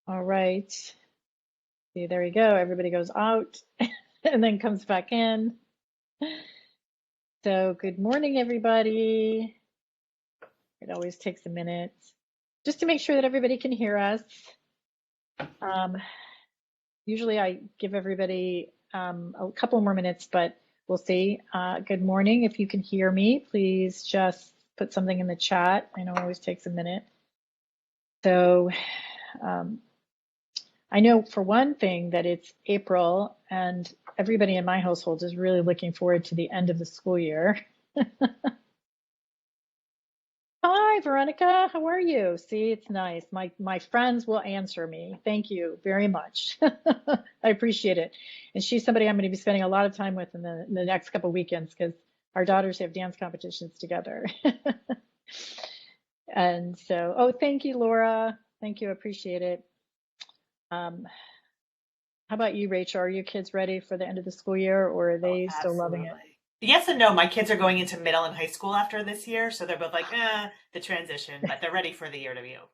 All right. See, there you go. Everybody goes out and then comes back in. So good morning, everybody. It always takes a minute just to make sure that everybody can hear us. Um, Usually I give everybody a couple more minutes, but we'll see. Good morning. If you can hear me, please just put something in the chat. I know it always takes a minute. So um, I know for one thing that it's April and everybody in my household is really looking forward to the end of the school year. Hi, Veronica. How are you? See, it's nice. My friends will answer me. Thank you very much. I appreciate it. And she's somebody I'm going to be spending a lot of time with in the next couple weekends because our daughters have dance competitions together. And so, oh, thank you, Laura. Thank you. I appreciate it. How about you, Rachel? Are your kids ready for the end of the school year, or are Oh, they still loving it? absolutely. Yes and no. My kids are going into middle and high school after this year, so they're both like, the transition, but they're ready for the year to be over.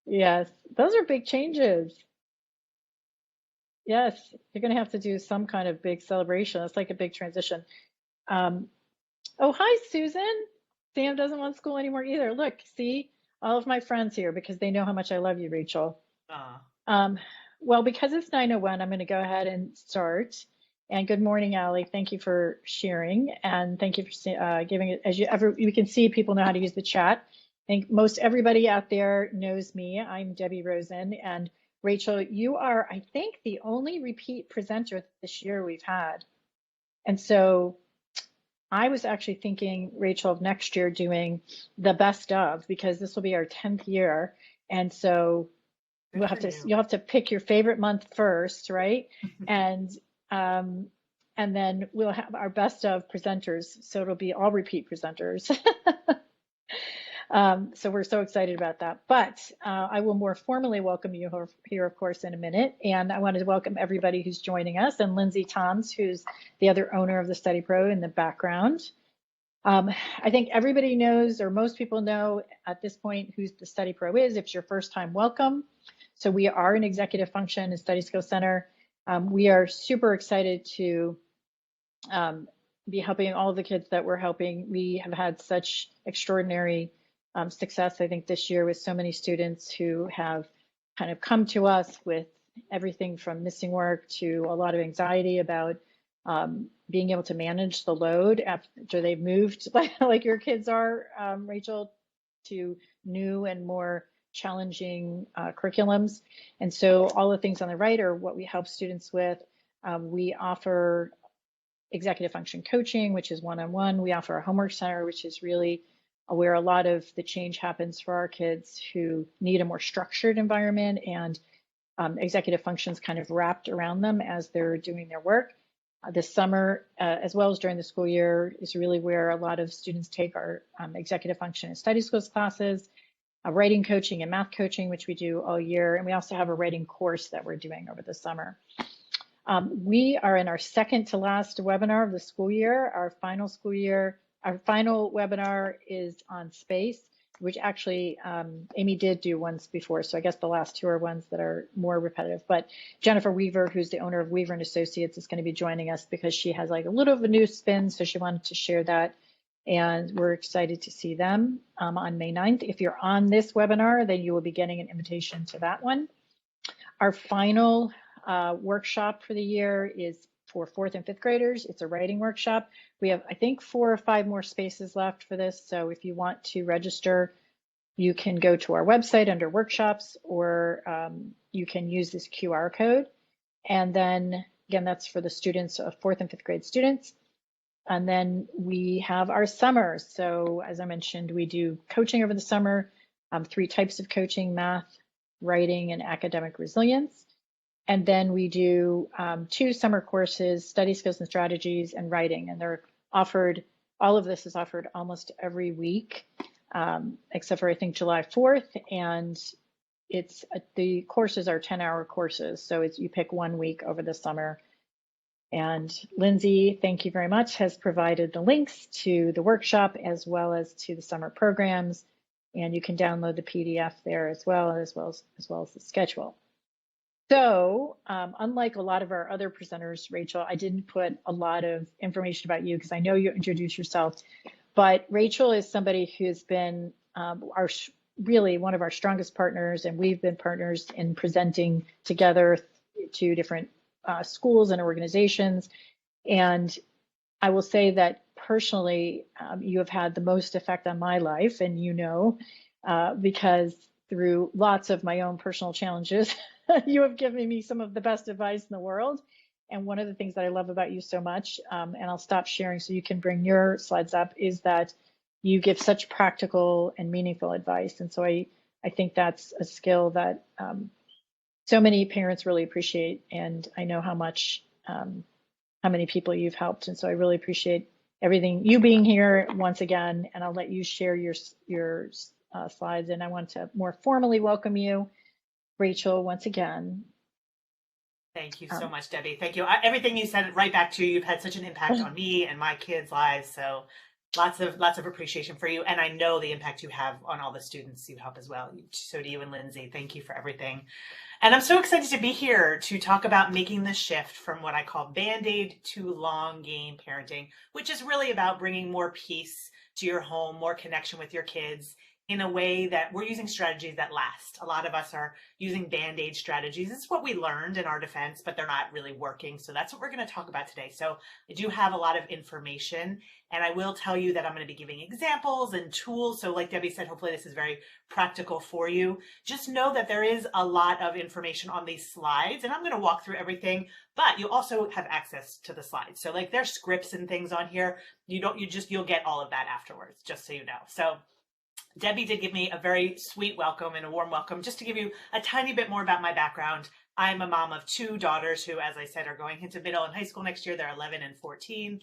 Yes, those are big changes. Yes, you're going to have to do some kind of big celebration. It's like a big transition. Um, oh, hi, Susan. Sam doesn't want school anymore either. Look, see, all of my friends here because they know how much I love you, Rachel. Uh, Um, well, because it's 9:01, I'm going to go ahead and start. And good morning, Allie. Thank you for sharing, and thank you for giving it. As you can see, people know how to use the chat. I think most everybody out there knows me. I'm Debbie Rosen, and Rachel, you are, I think, the only repeat presenter this year we've had. And so I was actually thinking, Rachel, of next year doing the best of because this will be our 10th year. And so Good for you. you'll have to pick your favorite month first, right? And um, and then we'll have our best of presenters. So it'll be all repeat presenters. So we're so excited about that. But I will more formally welcome you here, of course, in a minute. And I wanted to welcome everybody who's joining us and Lindsay Toms, who's the other owner of the Study Pro in the background. I think everybody knows, or most people know at this point, who the Study Pro is. If it's your first time, welcome. So we are an executive function and study skills center. We are super excited to be helping all the kids that we're helping. We have had such extraordinary success, I think, this year with so many students who have kind of come to us with everything from missing work to a lot of anxiety about being able to manage the load after they've moved, like your kids are, Rachel, to new and more challenging curriculums. And so all the things on the right are what we help students with. We offer executive function coaching, which is one-on-one. We offer a homework center, which is really where a lot of the change happens for our kids who need a more structured environment and executive functions kind of wrapped around them as they're doing their work. This summer, as well as during the school year, is really where a lot of students take our executive function and study skills classes, writing coaching and math coaching, which we do all year. And we also have a writing course that we're doing over the summer. We are in our second to last webinar of the school year. Our final webinar is on space, which actually Amy did do once before. So I guess the last two are ones that are more repetitive. But Jennifer Weaver, who's the owner of Weaver and Associates, is going to be joining us because she has like a little of a new spin. So she wanted to share that. And we're excited to see them on May 9th. If you're on this webinar, then you will be getting an invitation to that one. Our final workshop for the year is for fourth and fifth graders. It's a writing workshop. We have, I think, 4 or 5 more spaces left for this. So if you want to register, you can go to our website under workshops, or you can use this QR code. And then again, that's for the students of fourth and fifth grade students. And then we have our summer. So as I mentioned, we do coaching over the summer, 3 types of coaching: math, writing, and academic resilience. And then we do 2 summer courses: study skills and strategies and writing. And they're offered, all of this is offered almost every week, except for I think July 4th. And it's the courses are 10-hour courses. So you pick one week over the summer. And Lindsay, thank you very much, has provided the links to the workshop as well as to the summer programs. And you can download the PDF there as well as the schedule. So, unlike a lot of our other presenters, Rachel, I didn't put a lot of information about you because I know you introduced yourself. But Rachel is somebody who's been really one of our strongest partners, and we've been partners in presenting together to different schools and organizations. And I will say that personally, you have had the most effect on my life, and because through lots of my own personal challenges, you have given me some of the best advice in the world. And one of the things that I love about you so much, and I'll stop sharing so you can bring your slides up, is that you give such practical and meaningful advice. And so I think that's a skill that so many parents really appreciate. And I know how many people you've helped. And so I really appreciate everything, you being here once again, and I'll let you share your slides. And I want to more formally welcome you, Rachel, once again. Thank you so much, Debbie. Thank you. Everything you said right back to you. You've had such an impact on me and my kids' lives. So lots of appreciation for you. And I know the impact you have on all the students you help as well. So do you and Lindsay. Thank you for everything. And I'm so excited to be here to talk about making the shift from what I call Band-Aid to long game parenting, which is really about bringing more peace to your home, more connection with your kids in a way that we're using strategies that last. A lot of us are using Band-Aid strategies. It's what we learned in our defense, but they're not really working. So that's what we're going to talk about today. So I do have a lot of information, and I will tell you that I'm going to be giving examples and tools. So like Debbie said, hopefully this is very practical for you. Just know that there is a lot of information on these slides, and I'm going to walk through everything, but you also have access to the slides. So like there's scripts and things on here. You'll get all of that afterwards, just so you know. So Debbie did give me a very sweet welcome and a warm welcome. Just to give you a tiny bit more about my background, I'm a mom of two daughters who, as I said, are going into middle and high school next year. They're 11 and 14.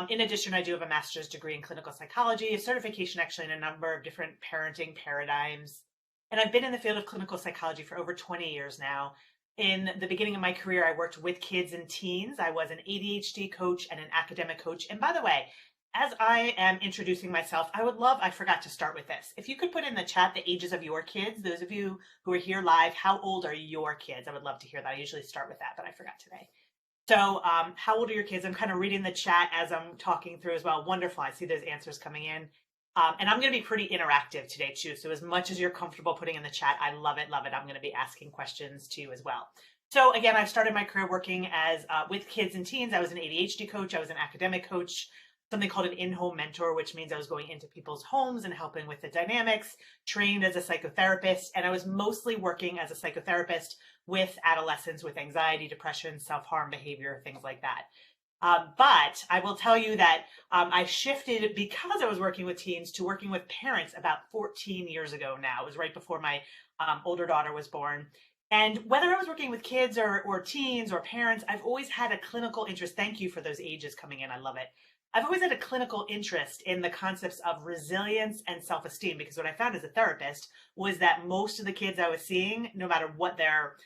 In addition, I do have a master's degree in clinical psychology, a certification actually in a number of different parenting paradigms. And I've been in the field of clinical psychology for over 20 years now. In the beginning of my career, I worked with kids and teens. I was an ADHD coach and an academic coach. And by the way, as I am introducing myself, I forgot to start with this. If you could put in the chat the ages of your kids, those of you who are here live, how old are your kids? I would love to hear that. I usually start with that, but I forgot today. So how old are your kids? I'm kind of reading the chat as I'm talking through as well. Wonderful. I see those answers coming in. And I'm going to be pretty interactive today too. So as much as you're comfortable putting in the chat, I love it, love it. I'm going to be asking questions to you as well. So again, I started my career working as with kids and teens. I was an ADHD coach. I was an academic coach, something called an in-home mentor, which means I was going into people's homes and helping with the dynamics, trained as a psychotherapist. And I was mostly working as a psychotherapist with adolescents with anxiety, depression, self-harm behavior, things like that. But I will tell you that I shifted because I was working with teens to working with parents about 14 years ago now. It was right before my older daughter was born. And whether I was working with kids or teens or parents, I've always had a clinical interest. Thank you for those ages coming in. I love it. I've always had a clinical interest in the concepts of resilience and self-esteem, because what I found as a therapist was that most of the kids I was seeing, no matter what their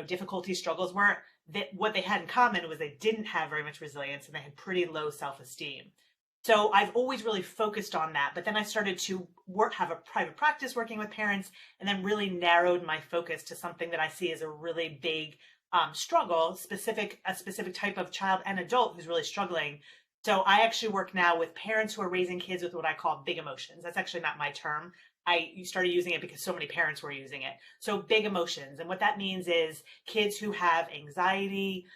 difficulties, struggles were, what they had in common was they didn't have very much resilience and they had pretty low self-esteem. So I've always really focused on that. But then I started to have a private practice working with parents, and then really narrowed my focus to something that I see as a really big struggle, a specific type of child and adult who's really struggling. So I actually work now with parents who are raising kids with what I call big emotions. That's actually not my term. I started using it because so many parents were using it. So big emotions. And what that means is kids who have anxiety,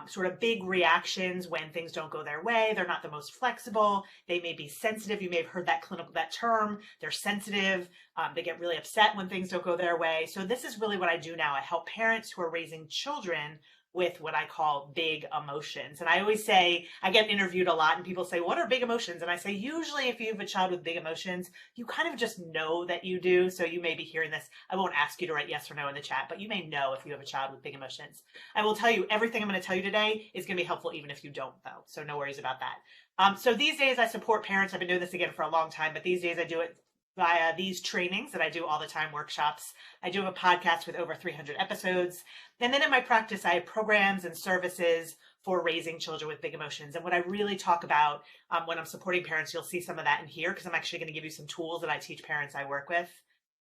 sort of big reactions when things don't go their way. They're not the most flexible. They may be sensitive. You may have heard that term. They're sensitive. They get really upset when things don't go their way. So this is really what I do now. I help parents who are raising children with what I call big emotions. And I always say, I get interviewed a lot and people say, what are big emotions? And I say, usually if you have a child with big emotions, you kind of just know that you do. So you may be hearing this. I won't ask you to write yes or no in the chat, but you may know if you have a child with big emotions. I will tell you, everything I'm going to tell you today is going to be helpful even if you don't though. So no worries about that. So these days I support parents. I've been doing this again for a long time, but these days I do it via these trainings that I do all the time, workshops. I do have a podcast with over 300 episodes. And then in my practice, I have programs and services for raising children with big emotions. And what I really talk about when I'm supporting parents, you'll see some of that in here, because I'm actually going to give you some tools that I teach parents I work with.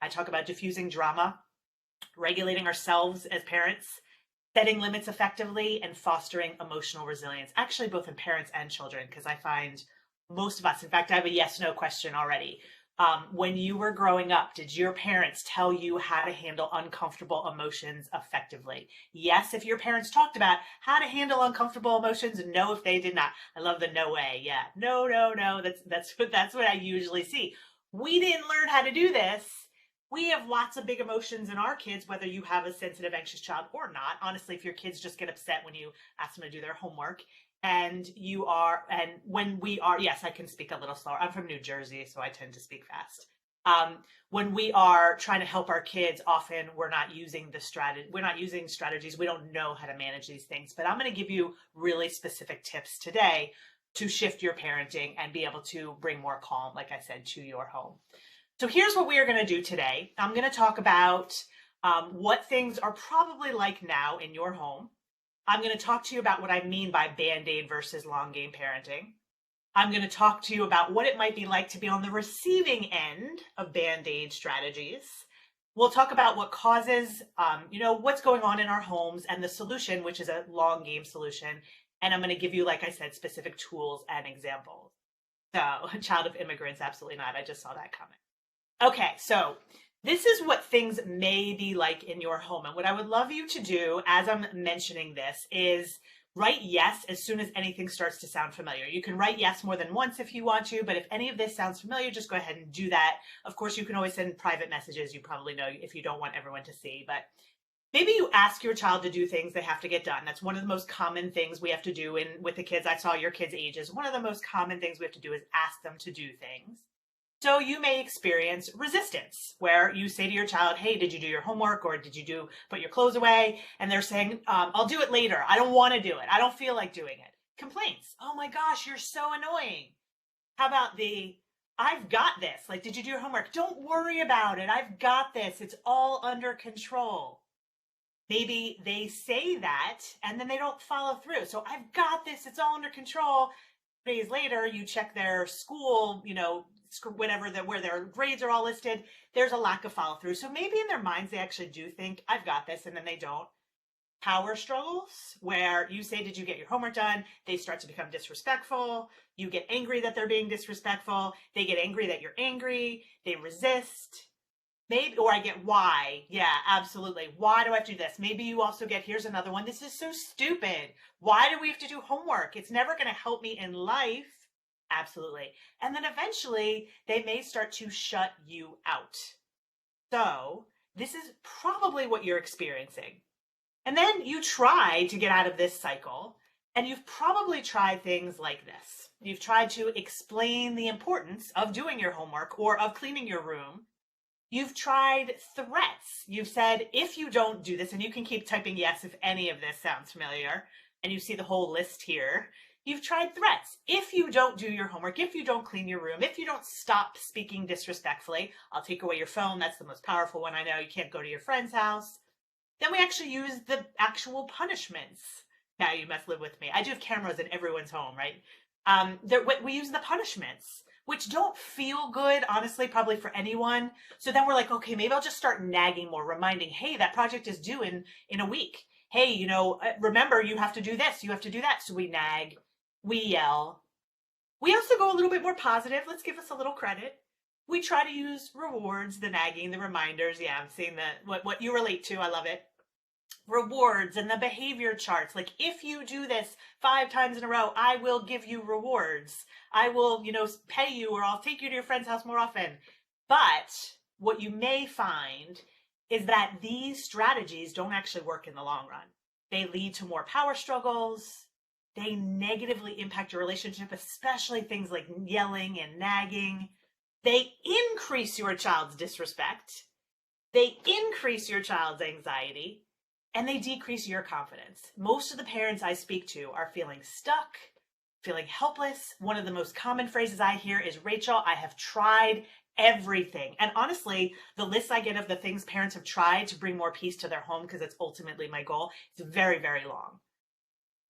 I talk about diffusing drama, regulating ourselves as parents, setting limits effectively, and fostering emotional resilience, actually both in parents and children, because I find most of us, in fact, I have a yes/no question already. When you were growing up, did your parents tell you how to handle uncomfortable emotions effectively? Yes, if your parents talked about how to handle uncomfortable emotions. No, if they did not. I love the no way. Yeah, no, no, no. That's what I usually see. We didn't learn how to do this. We have lots of big emotions in our kids, whether you have a sensitive, anxious child or not. Honestly, if your kids just get upset when you ask them to do their homework, and when we are, yes, I can speak a little slower. I'm from New Jersey, so I tend to speak fast. When we are trying to help our kids, often we're not using strategies. We don't know how to manage these things. But I'm going to give you really specific tips today to shift your parenting and be able to bring more calm, like I said, to your home. So here's what we are going to do today. I'm going to talk about what things are probably like now in your home. I'm going to talk to you about what I mean by Band-Aid versus long game parenting. I'm going to talk to you about what it might be like to be on the receiving end of Band-Aid strategies. We'll talk about what causes, what's going on in our homes and the solution, which is a long game solution. And I'm going to give you, like I said, specific tools and examples. So, a child of immigrants, absolutely not. I just saw that comment. Okay, so this is what things may be like in your home. And what I would love you to do as I'm mentioning this is write yes as soon as anything starts to sound familiar. You can write yes more than once if you want to, but if any of this sounds familiar, just go ahead and do that. Of course, you can always send private messages. You probably know if you don't want everyone to see, but maybe you ask your child to do things they have to get done. That's one of the most common things we have to do with the kids. I saw your kids' ages. One of the most common things we have to do is ask them to do things. So you may experience resistance where you say to your child, hey, did you do your homework, or did you put your clothes away? And they're saying, I'll do it later. I don't want to do it. I don't feel like doing it. Complaints. Oh my gosh, you're so annoying. How about I've got this. Like, did you do your homework? Don't worry about it. I've got this. It's all under control. Maybe they say that and then they don't follow through. So I've got this. It's all under control. Days later, you check their school, where their grades are all listed, there's a lack of follow through. So maybe in their minds, they actually do think, I've got this, and then they don't. Power struggles, where you say, did you get your homework done? They start to become disrespectful. You get angry that they're being disrespectful. They get angry that you're angry. They resist. Maybe, or I get why. Yeah, absolutely. Why do I have to do this? Maybe you also get, here's another one. This is so stupid. Why do we have to do homework? It's never going to help me in life. Absolutely. And then eventually they may start to shut you out. So this is probably what you're experiencing. And then you try to get out of this cycle, and you've probably tried things like this. You've tried to explain the importance of doing your homework or of cleaning your room. You've tried threats. You've said, if you don't do this, and you can keep typing yes if any of this sounds familiar, and you see the whole list here. You've tried threats. If you don't do your homework, if you don't clean your room, if you don't stop speaking disrespectfully, I'll take away your phone. That's the most powerful one I know. You can't go to your friend's house. Then we actually use the actual punishments. Now you must live with me. I do have cameras in everyone's home, right? We use the punishments, which don't feel good, honestly, probably for anyone. So then we're like, okay, maybe I'll just start nagging more, reminding, hey, that project is due in a week. Hey, remember, you have to do this, you have to do that. So we nag, we yell. We also go a little bit more positive. Let's give us a little credit. We try to use rewards, the nagging, the reminders. Yeah, I'm seeing what you relate to. I love it. Rewards and the behavior charts. Like, if you do this 5 times in a row, I will give you rewards. I will, pay you, or I'll take you to your friend's house more often. But what you may find is that these strategies don't actually work in the long run. They lead to more power struggles. They negatively impact your relationship, especially things like yelling and nagging. They increase your child's disrespect. They increase your child's anxiety. And they decrease your confidence. Most of the parents I speak to are feeling stuck, feeling helpless. One of the most common phrases I hear is, Rachel, I have tried everything. And honestly, the list I get of the things parents have tried to bring more peace to their home, because it's ultimately my goal, is very, very long.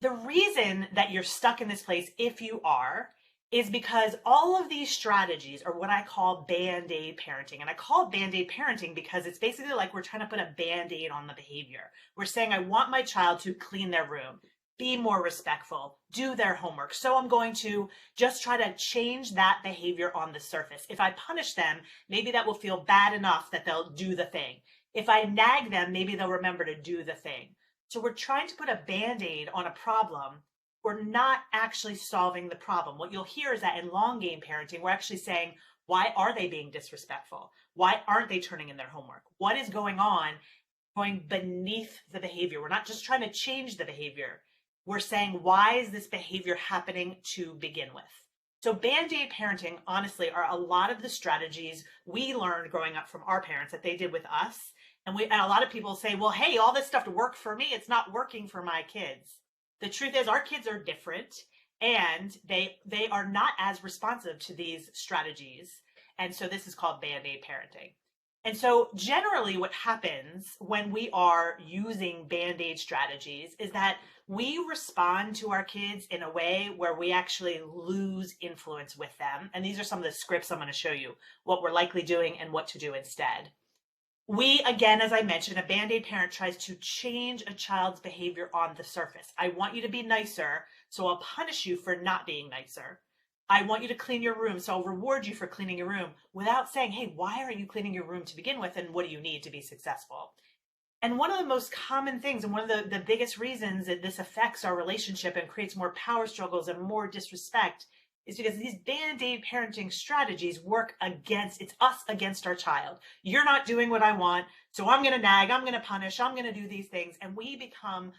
The reason that you're stuck in this place, if you are, is because all of these strategies are what I call band-aid parenting. And I call it band-aid parenting because it's basically like we're trying to put a band-aid on the behavior. We're saying, I want my child to clean their room, be more respectful, do their homework. So I'm going to just try to change that behavior on the surface. If I punish them, maybe that will feel bad enough that they'll do the thing. If I nag them, maybe they'll remember to do the thing. So we're trying to put a band-aid on a problem. We're not actually solving the problem. What you'll hear is that in long game parenting, we're actually saying, why are they being disrespectful? Why aren't they turning in their homework? What is going on going beneath the behavior? We're not just trying to change the behavior. We're saying, why is this behavior happening to begin with? So band-aid parenting, honestly, are a lot of the strategies we learned growing up from our parents that they did with us. And a lot of people say, well, hey, all this stuff worked for me. It's not working for my kids. The truth is our kids are different and they are not as responsive to these strategies. And so this is called band-aid parenting. And so generally what happens when we are using band-aid strategies is that we respond to our kids in a way where we actually lose influence with them. And these are some of the scripts I'm going to show you, what we're likely doing and what to do instead. We, again, as I mentioned, a band-aid parent tries to change a child's behavior on the surface. I want you to be nicer, so I'll punish you for not being nicer. I want you to clean your room, so I'll reward you for cleaning your room without saying, hey, why aren't you cleaning your room to begin with, and what do you need to be successful? And one of the most common things, and one of the biggest reasons that this affects our relationship and creates more power struggles and more disrespect is because these band-aid parenting strategies work against, it's us against our child. You're not doing what I want, so I'm going to nag, I'm going to punish, I'm going to do these things. And we become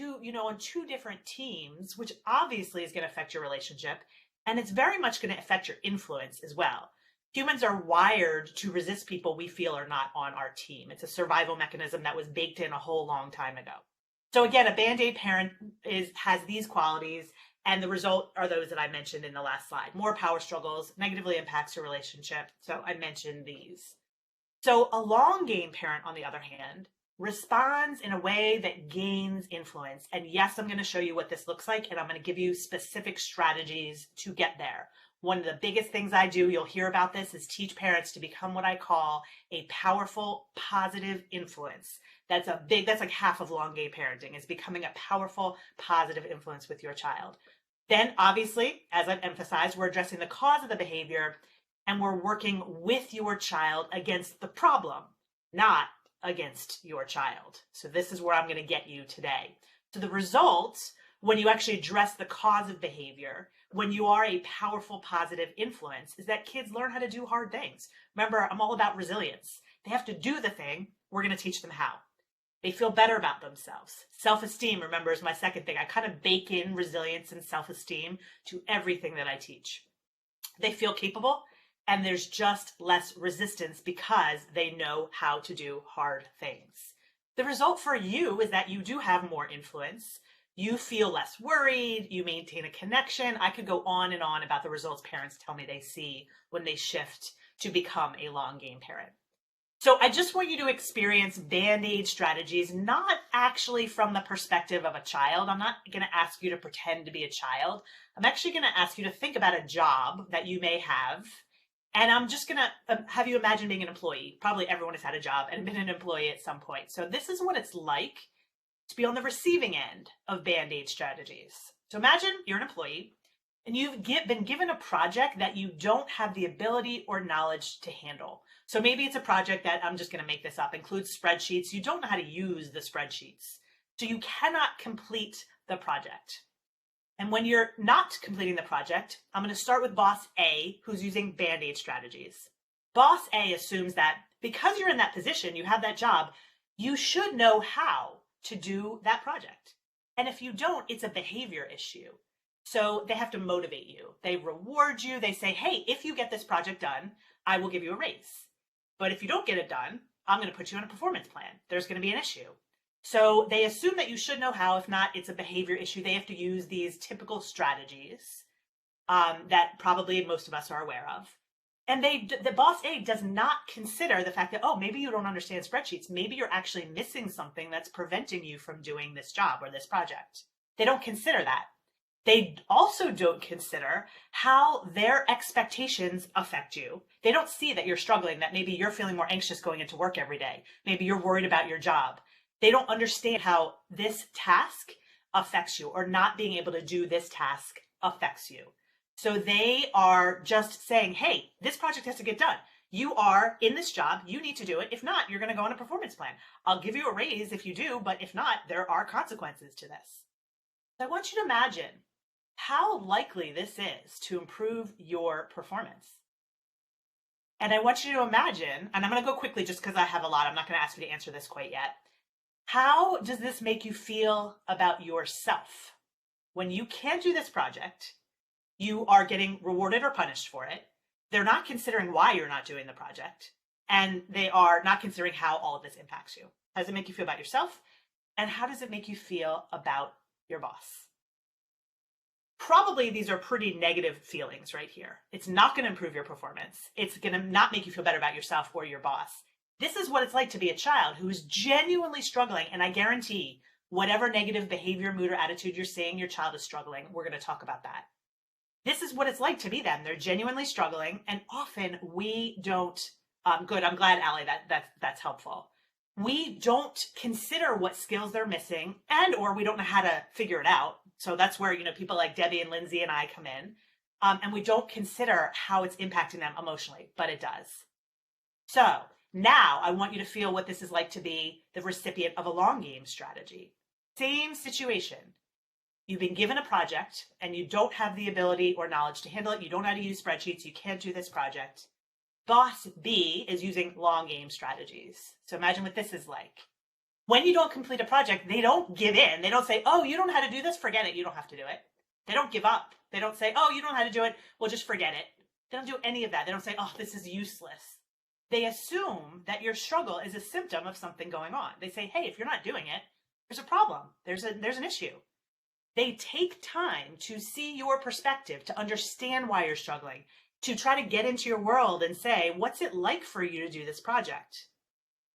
on two different teams, which obviously is going to affect your relationship. And it's very much going to affect your influence as well. Humans are wired to resist people we feel are not on our team. It's a survival mechanism that was baked in a whole long time ago. So again, a band-aid parent has these qualities. And the result are those that I mentioned in the last slide. More power struggles, negatively impacts your relationship. So I mentioned these. So a long game parent, on the other hand, responds in a way that gains influence. And yes, I'm going to show you what this looks like, and I'm going to give you specific strategies to get there. One of the biggest things I do, you'll hear about this, is teach parents to become what I call a powerful, positive influence. That's like half of long game parenting, is becoming a powerful, positive influence with your child. Then, obviously, as I've emphasized, we're addressing the cause of the behavior, and we're working with your child against the problem, not against your child. So this is where I'm going to get you today. So the results, when you actually address the cause of behavior, when you are a powerful, positive influence, is that kids learn how to do hard things. Remember, I'm all about resilience. They have to do the thing. We're going to teach them how. They feel better about themselves. Self-esteem, remember, is my second thing. I kind of bake in resilience and self-esteem to everything that I teach. They feel capable, and there's just less resistance because they know how to do hard things. The result for you is that you do have more influence. You feel less worried. You maintain a connection. I could go on and on about the results parents tell me they see when they shift to become a long game parent. So I just want you to experience band-aid strategies, not actually from the perspective of a child. I'm not going to ask you to pretend to be a child. I'm actually going to ask you to think about a job that you may have. And I'm just going to have you imagine being an employee. Probably everyone has had a job and been an employee at some point. So this is what it's like to be on the receiving end of band-aid strategies. So imagine you're an employee and you've been given a project that you don't have the ability or knowledge to handle. So maybe it's a project that, I'm just going to make this up, includes spreadsheets. You don't know how to use the spreadsheets. So you cannot complete the project. And when you're not completing the project, I'm going to start with boss A, who's using band-aid strategies. Boss A assumes that because you're in that position, you have that job, you should know how to do that project. And if you don't, it's a behavior issue. So they have to motivate you. They reward you. They say, hey, if you get this project done, I will give you a raise. But if you don't get it done, I'm going to put you on a performance plan. There's going to be an issue. So they assume that you should know how. If not, it's a behavior issue. They have to use these typical strategies that probably most of us are aware of. And the boss A does not consider the fact that, oh, maybe you don't understand spreadsheets. Maybe you're actually missing something that's preventing you from doing this job or this project. They don't consider that. They also don't consider how their expectations affect you. They don't see that you're struggling, that maybe you're feeling more anxious going into work every day. Maybe you're worried about your job. They don't understand how this task affects you, or not being able to do this task affects you. So they are just saying, hey, this project has to get done. You are in this job, you need to do it. If not, you're going to go on a performance plan. I'll give you a raise if you do, but if not, there are consequences to this. So I want you to imagine how likely this is to improve your performance. And I want you to imagine, and I'm going to go quickly just because I have a lot. I'm not going to ask you to answer this quite yet. How does this make you feel about yourself? When you can't do this project, you are getting rewarded or punished for it. They're not considering why you're not doing the project, and they are not considering how all of this impacts you. How does it make you feel about yourself? And how does it make you feel about your boss? Probably these are pretty negative feelings right here. It's not going to improve your performance. It's going to not make you feel better about yourself or your boss. This is what it's like to be a child who is genuinely struggling. And I guarantee whatever negative behavior, mood, or attitude you're seeing your child is struggling, we're going to talk about that. This is what it's like to be them. They're genuinely struggling. And often we don't, good, I'm glad, Allie, that's helpful. We don't consider what skills they're missing, and or we don't know how to figure it out. So that's where, people like Debbie and Lindsay and I come in. And we don't consider how it's impacting them emotionally, but it does. So now I want you to feel what this is like to be the recipient of a long game strategy. Same situation. You've been given a project and you don't have the ability or knowledge to handle it. You don't know how to use spreadsheets. You can't do this project. Boss B is using long game strategies. So imagine what this is like. When you don't complete a project, they don't give in. They don't say, oh, you don't know how to do this? Forget it. You don't have to do it. They don't give up. They don't say, oh, you don't know how to do it? Well, just forget it. They don't do any of that. They don't say, oh, this is useless. They assume that your struggle is a symptom of something going on. They say, hey, if you're not doing it, there's a problem. There's an issue. They take time to see your perspective, to understand why you're struggling, to try to get into your world and say, what's it like for you to do this project?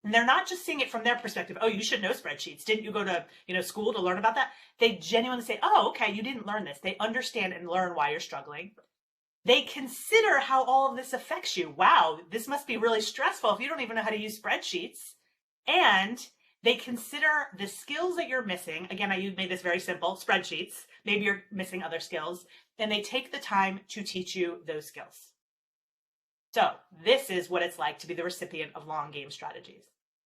And they're not just seeing it from their perspective. Oh, you should know spreadsheets. Didn't you go to, school to learn about that? They genuinely say, oh, okay, you didn't learn this. They understand and learn why you're struggling. They consider how all of this affects you. Wow, this must be really stressful if you don't even know how to use spreadsheets. And they consider the skills that you're missing. Again, you made this very simple, spreadsheets. Maybe you're missing other skills. And they take the time to teach you those skills. So this is what it's like to be the recipient of long game strategies.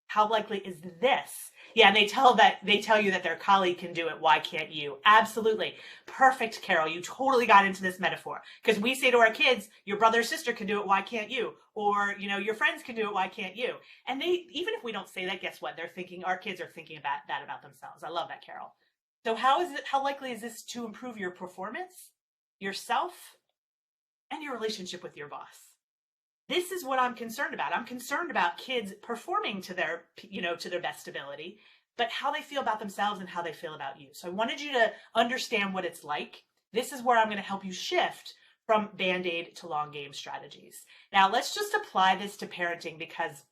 How likely is this? Yeah, and they tell you that their colleague can do it. Why can't you? Absolutely. Perfect, Carol. You totally got into this metaphor. Because we say to our kids, your brother or sister can do it. Why can't you? Or, your friends can do it. Why can't you? And even if we don't say that, guess what? Our kids are thinking about that about themselves. I love that, Carol. So how likely is this to improve your performance, yourself, and your relationship with your boss? This is what I'm concerned about. I'm concerned about kids performing to their best ability, but how they feel about themselves and how they feel about you. So I wanted you to understand what it's like. This is where I'm going to help you shift from Band-Aid to long game strategies. Now, let's just apply this to parenting, because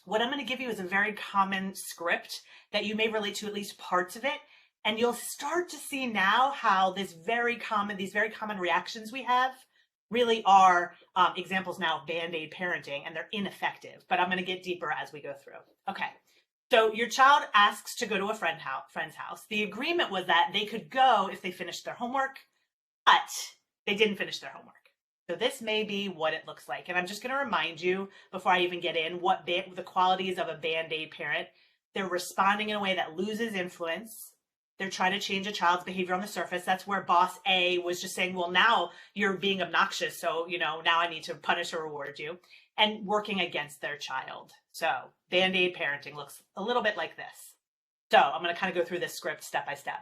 what I'm going to give you is a very common script that you may relate to at least parts of it. And you'll start to see now how these very common reactions we have really are examples now of Band-Aid parenting, and they're ineffective. But I'm going to get deeper as we go through. Okay, so your child asks to go to a friend's house. The agreement was that they could go if they finished their homework, but they didn't finish their homework. So this may be what it looks like. And I'm just going to remind you, before I even get in, what the qualities of a Band-Aid parent. They're responding in a way that loses influence. They're trying to change a child's behavior on the surface. That's where boss A was just saying, well, now you're being obnoxious. So, now I need to punish or reward you, and working against their child. So Band-Aid parenting looks a little bit like this. So I'm going to kind of go through this script step by step.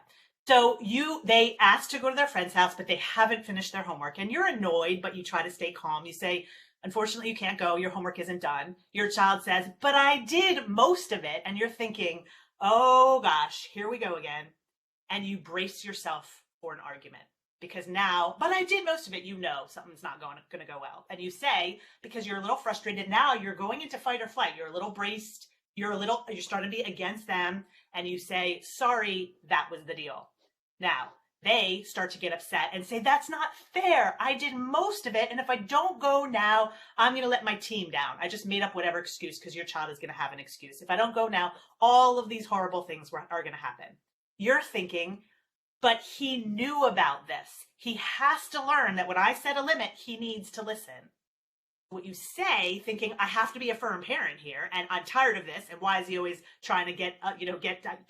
So they asked to go to their friend's house, but they haven't finished their homework, and you're annoyed, but you try to stay calm. You say, unfortunately, you can't go. Your homework isn't done. Your child says, but I did most of it. And you're thinking, oh gosh, here we go again. And you brace yourself for an argument, because now, but I did most of it, something's not going to go well. And you say, because you're a little frustrated, now you're going into fight or flight. You're a little braced. You're starting to be against them. And you say, sorry, that was the deal. Now, they start to get upset and say, that's not fair. I did most of it. And if I don't go now, I'm going to let my team down. I just made up whatever excuse because your child is going to have an excuse. If I don't go now, all of these horrible things are going to happen. You're thinking, but he knew about this. He has to learn that when I set a limit, he needs to listen. What you say, thinking I have to be a firm parent here, and I'm tired of this, and why is he always trying to give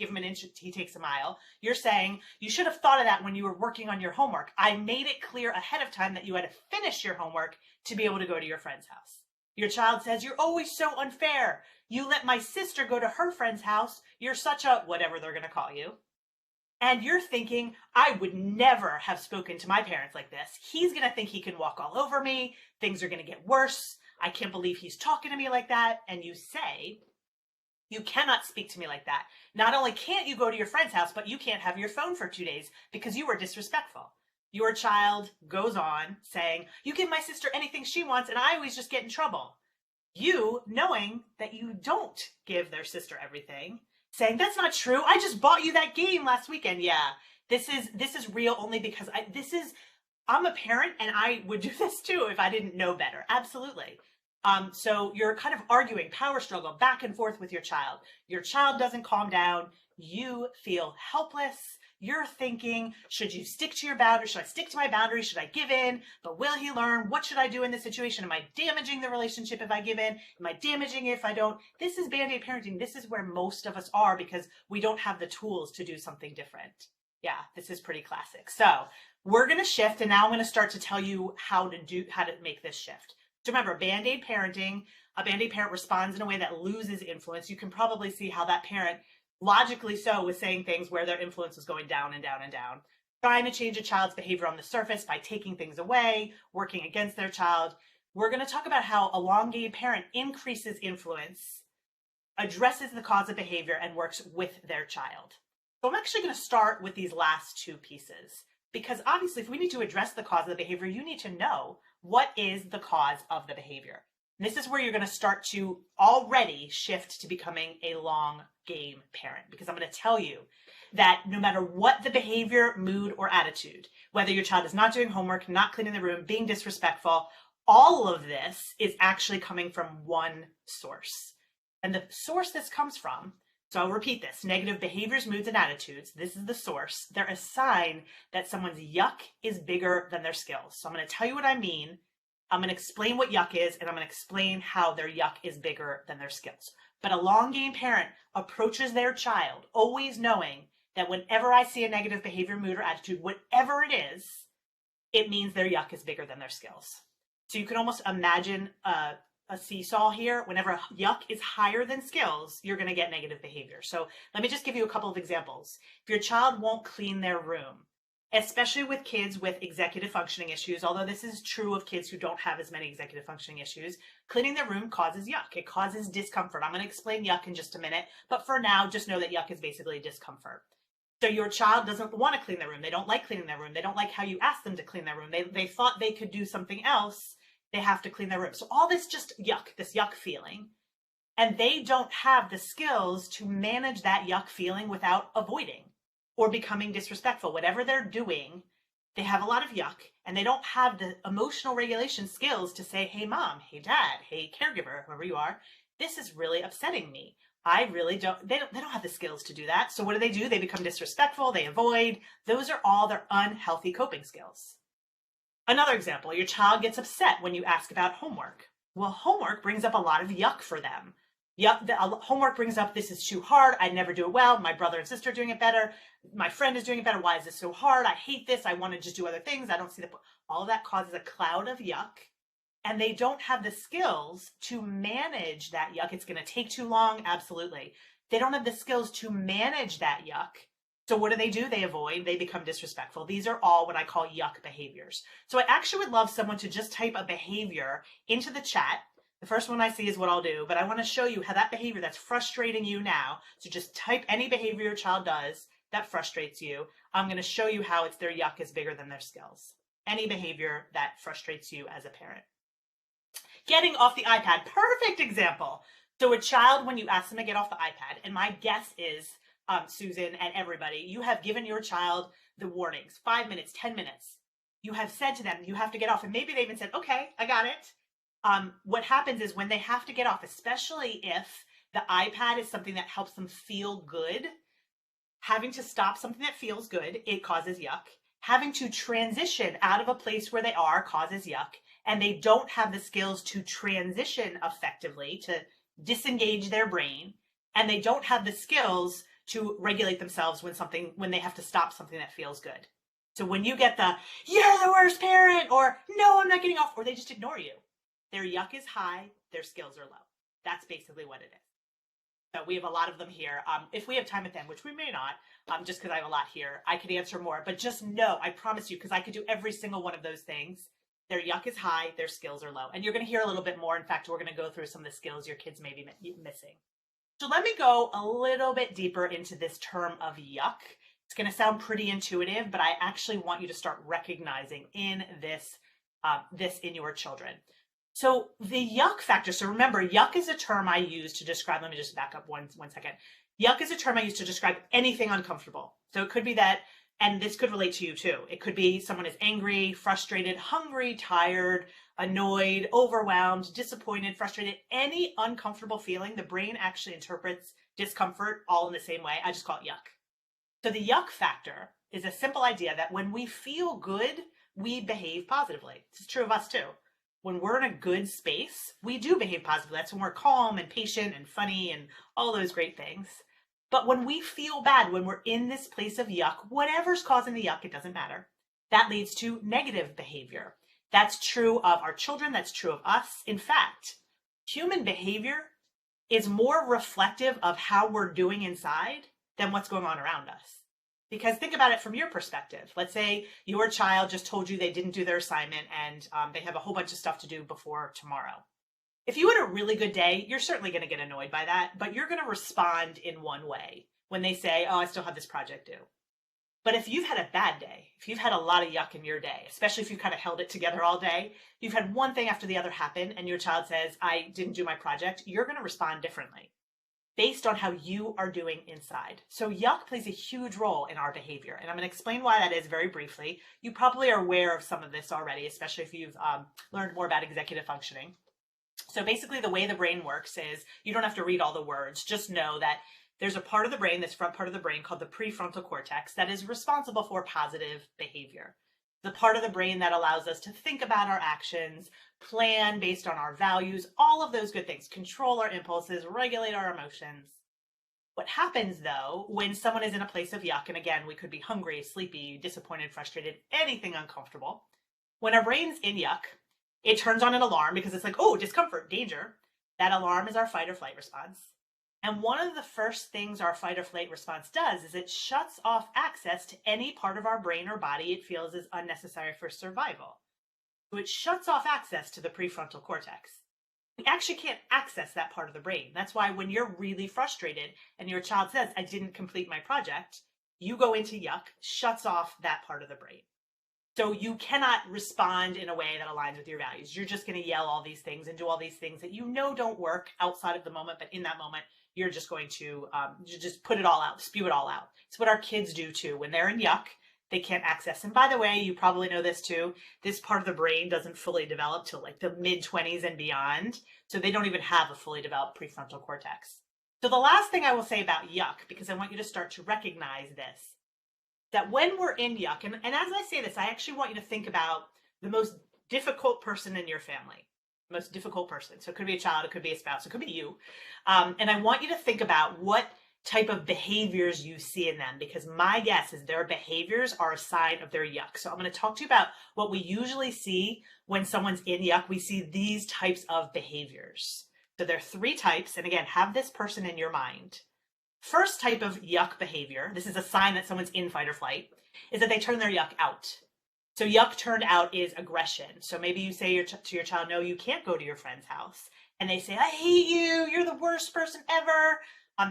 him an inch, he takes a mile? You're saying you should have thought of that when you were working on your homework. I made it clear ahead of time that you had to finish your homework to be able to go to your friend's house. Your child says, you're always so unfair. You let my sister go to her friend's house. You're such a whatever they're going to call you. And you're thinking, I would never have spoken to my parents like this. He's going to think he can walk all over me. Things are going to get worse. I can't believe he's talking to me like that. And you say, you cannot speak to me like that. Not only can't you go to your friend's house, but you can't have your phone for 2 days because you were disrespectful. Your child goes on saying, you give my sister anything she wants and I always just get in trouble. You, knowing that you don't give their sister everything, saying, that's not true. I just bought you that game last weekend. Yeah, this is real only because I'm a parent and I would do this too if I didn't know better. Absolutely. So you're kind of arguing, power struggle, back and forth with your child. Your child doesn't calm down. You feel helpless. You're thinking, should you stick to your boundaries? Should I stick to my boundaries? Should I give in? But will he learn? What should I do in this situation? Am I damaging the relationship if I give in? Am I damaging it if I don't? This is Band-Aid parenting. This is where most of us are because we don't have the tools to do something different. Yeah, this is pretty classic. So we're going to shift, and now I'm going to start to tell you how to make this shift. So remember, Band-Aid parenting, a Band-Aid parent responds in a way that loses influence. You can probably see how that parent, logically so, was saying things where their influence was going down and down and down. Trying to change a child's behavior on the surface by taking things away, working against their child. We're going to talk about how a long-game parent increases influence, addresses the cause of behavior, and works with their child. So I'm actually going to start with these last two pieces. Because obviously, if we need to address the cause of the behavior, you need to know what is the cause of the behavior. And this is where you're going to start to already shift to becoming a long game parent. Because I'm going to tell you that no matter what the behavior, mood, or attitude, whether your child is not doing homework, not cleaning the room, being disrespectful, all of this is actually coming from one source. And the source this comes from, so I'll repeat this, negative behaviors, moods, and attitudes. This is the source. They're a sign that someone's yuck is bigger than their skills. So I'm going to tell you what I mean. I'm going to explain what yuck is, and I'm going to explain how their yuck is bigger than their skills. But a long game parent approaches their child always knowing that whenever I see a negative behavior, mood, or attitude, whatever it is, it means their yuck is bigger than their skills. So you can almost imagine a seesaw here. Whenever yuck is higher than skills, you're going to get negative behavior. So let me just give you a couple of examples. If your child won't clean their room, especially with kids with executive functioning issues, although this is true of kids who don't have as many executive functioning issues, cleaning their room causes yuck. It causes discomfort. I'm going to explain yuck in just a minute, but for now, just know that yuck is basically discomfort. So your child doesn't want to clean their room. They don't like cleaning their room. They don't like how you ask them to clean their room. They thought they could do something else. They have to clean their room. So all this just yuck, this yuck feeling. And they don't have the skills to manage that yuck feeling without avoiding or becoming disrespectful. Whatever they're doing, they have a lot of yuck and they don't have the emotional regulation skills to say, hey mom, hey dad, hey caregiver, whoever you are, this is really upsetting me. I really don't, they don't have the skills to do that. So what do? They become disrespectful, they avoid. Those are all their unhealthy coping skills. Another example, your child gets upset when you ask about homework. Well, homework brings up a lot of yuck for them. Homework brings up, this is too hard, I never do it well, my brother and sister are doing it better, my friend is doing it better, why is this so hard, I hate this, I want to just do other things, I don't see the point. All of that causes a cloud of yuck, and they don't have the skills to manage that yuck. It's going to take too long, absolutely. They don't have the skills to manage that yuck. So what do? They avoid, they become disrespectful. These are all what I call yuck behaviors. So I actually would love someone to just type a behavior into the chat. The first one I see is what I'll do, but I want to show you how that behavior that's frustrating you now. So just type any behavior your child does that frustrates you. I'm going to show you how it's their yuck is bigger than their skills. Any behavior that frustrates you as a parent. Getting off the iPad, perfect example. So a child, when you ask them to get off the iPad, and my guess is Susan and everybody, you have given your child the warnings, 5 minutes, 10 minutes. You have said to them, you have to get off. And maybe they even said, okay, I got it. What happens is when they have to get off, especially if the iPad is something that helps them feel good, having to stop something that feels good, it causes yuck. Having to transition out of a place where they are causes yuck. And they don't have the skills to transition effectively, to disengage their brain. And they don't have the skills to regulate themselves when they have to stop something that feels good. So when you get the, you're the worst parent, or no, I'm not getting off, or they just ignore you, their yuck is high, their skills are low. That's basically what it is. So we have a lot of them here. If we have time at the end, which we may not, just because I have a lot here, I could answer more. But just know, I promise you, because I could do every single one of those things, their yuck is high, their skills are low. And you're going to hear a little bit more. In fact, we're going to go through some of the skills your kids may be missing. So let me go a little bit deeper into this term of yuck. It's going to sound pretty intuitive, but I actually want you to start recognizing in this in your children. So the yuck factor, so remember, yuck is a term I use to describe, let me just back up one second. Yuck is a term I use to describe anything uncomfortable. So it could be that, and this could relate to you too. It could be someone is angry, frustrated, hungry, tired, annoyed, overwhelmed, disappointed, frustrated, any uncomfortable feeling. The brain actually interprets discomfort all in the same way. I just call it yuck. So the yuck factor is a simple idea that when we feel good, we behave positively. This is true of us too. When we're in a good space, we do behave positively. That's when we're calm and patient and funny and all those great things. But when we feel bad, when we're in this place of yuck, whatever's causing the yuck, it doesn't matter. That leads to negative behavior. That's true of our children. That's true of us. In fact, human behavior is more reflective of how we're doing inside than what's going on around us. Because think about it from your perspective. Let's say your child just told you they didn't do their assignment and they have a whole bunch of stuff to do before tomorrow. If you had a really good day, you're certainly going to get annoyed by that, but you're going to respond in one way when they say, oh, I still have this project due. But if you've had a bad day, if you've had a lot of yuck in your day, especially if you kind of held it together all day, you've had one thing after the other happen and your child says, I didn't do my project, you're going to respond differently based on how you are doing inside. So yuck plays a huge role in our behavior. And I'm going to explain why that is very briefly. You probably are aware of some of this already, especially if you've learned more about executive functioning. So basically the way the brain works is, you don't have to read all the words, just know that there's a part of the brain, this front part of the brain called the prefrontal cortex, that is responsible for positive behavior. The part of the brain that allows us to think about our actions, plan based on our values, all of those good things, control our impulses, regulate our emotions. What happens though, when someone is in a place of yuck, and again, we could be hungry, sleepy, disappointed, frustrated, anything uncomfortable. When our brain's in yuck, it turns on an alarm because it's like, oh, discomfort, danger. That alarm is our fight or flight response. And one of the first things our fight or flight response does is it shuts off access to any part of our brain or body it feels is unnecessary for survival. So it shuts off access to the prefrontal cortex. We actually can't access that part of the brain. That's why when you're really frustrated and your child says, I didn't complete my project, you go into yuck, shuts off that part of the brain. So you cannot respond in a way that aligns with your values. You're just going to yell all these things and do all these things that you know don't work outside of the moment, but in that moment, you're just going to just put it all out, spew it all out. It's what our kids do too. When they're in yuck, they can't access. And by the way, you probably know this too. This part of the brain doesn't fully develop till like the mid-20s and beyond. So they don't even have a fully developed prefrontal cortex. So the last thing I will say about yuck, because I want you to start to recognize this, that when we're in yuck, and as I say this, I actually want you to think about the most difficult person in your family. Most difficult person. So it could be a child, it could be a spouse, it could be you. And I want you to think about what type of behaviors you see in them, because my guess is their behaviors are a sign of their yuck. So I'm going to talk to you about what we usually see when someone's in yuck. We see these types of behaviors. So there are 3 types. And again, have this person in your mind. First type of yuck behavior, this is a sign that someone's in fight or flight, is that they turn their yuck out. So yuck turned out is aggression. So maybe you say to your child, no, you can't go to your friend's house. And they say, I hate you. You're the worst person ever.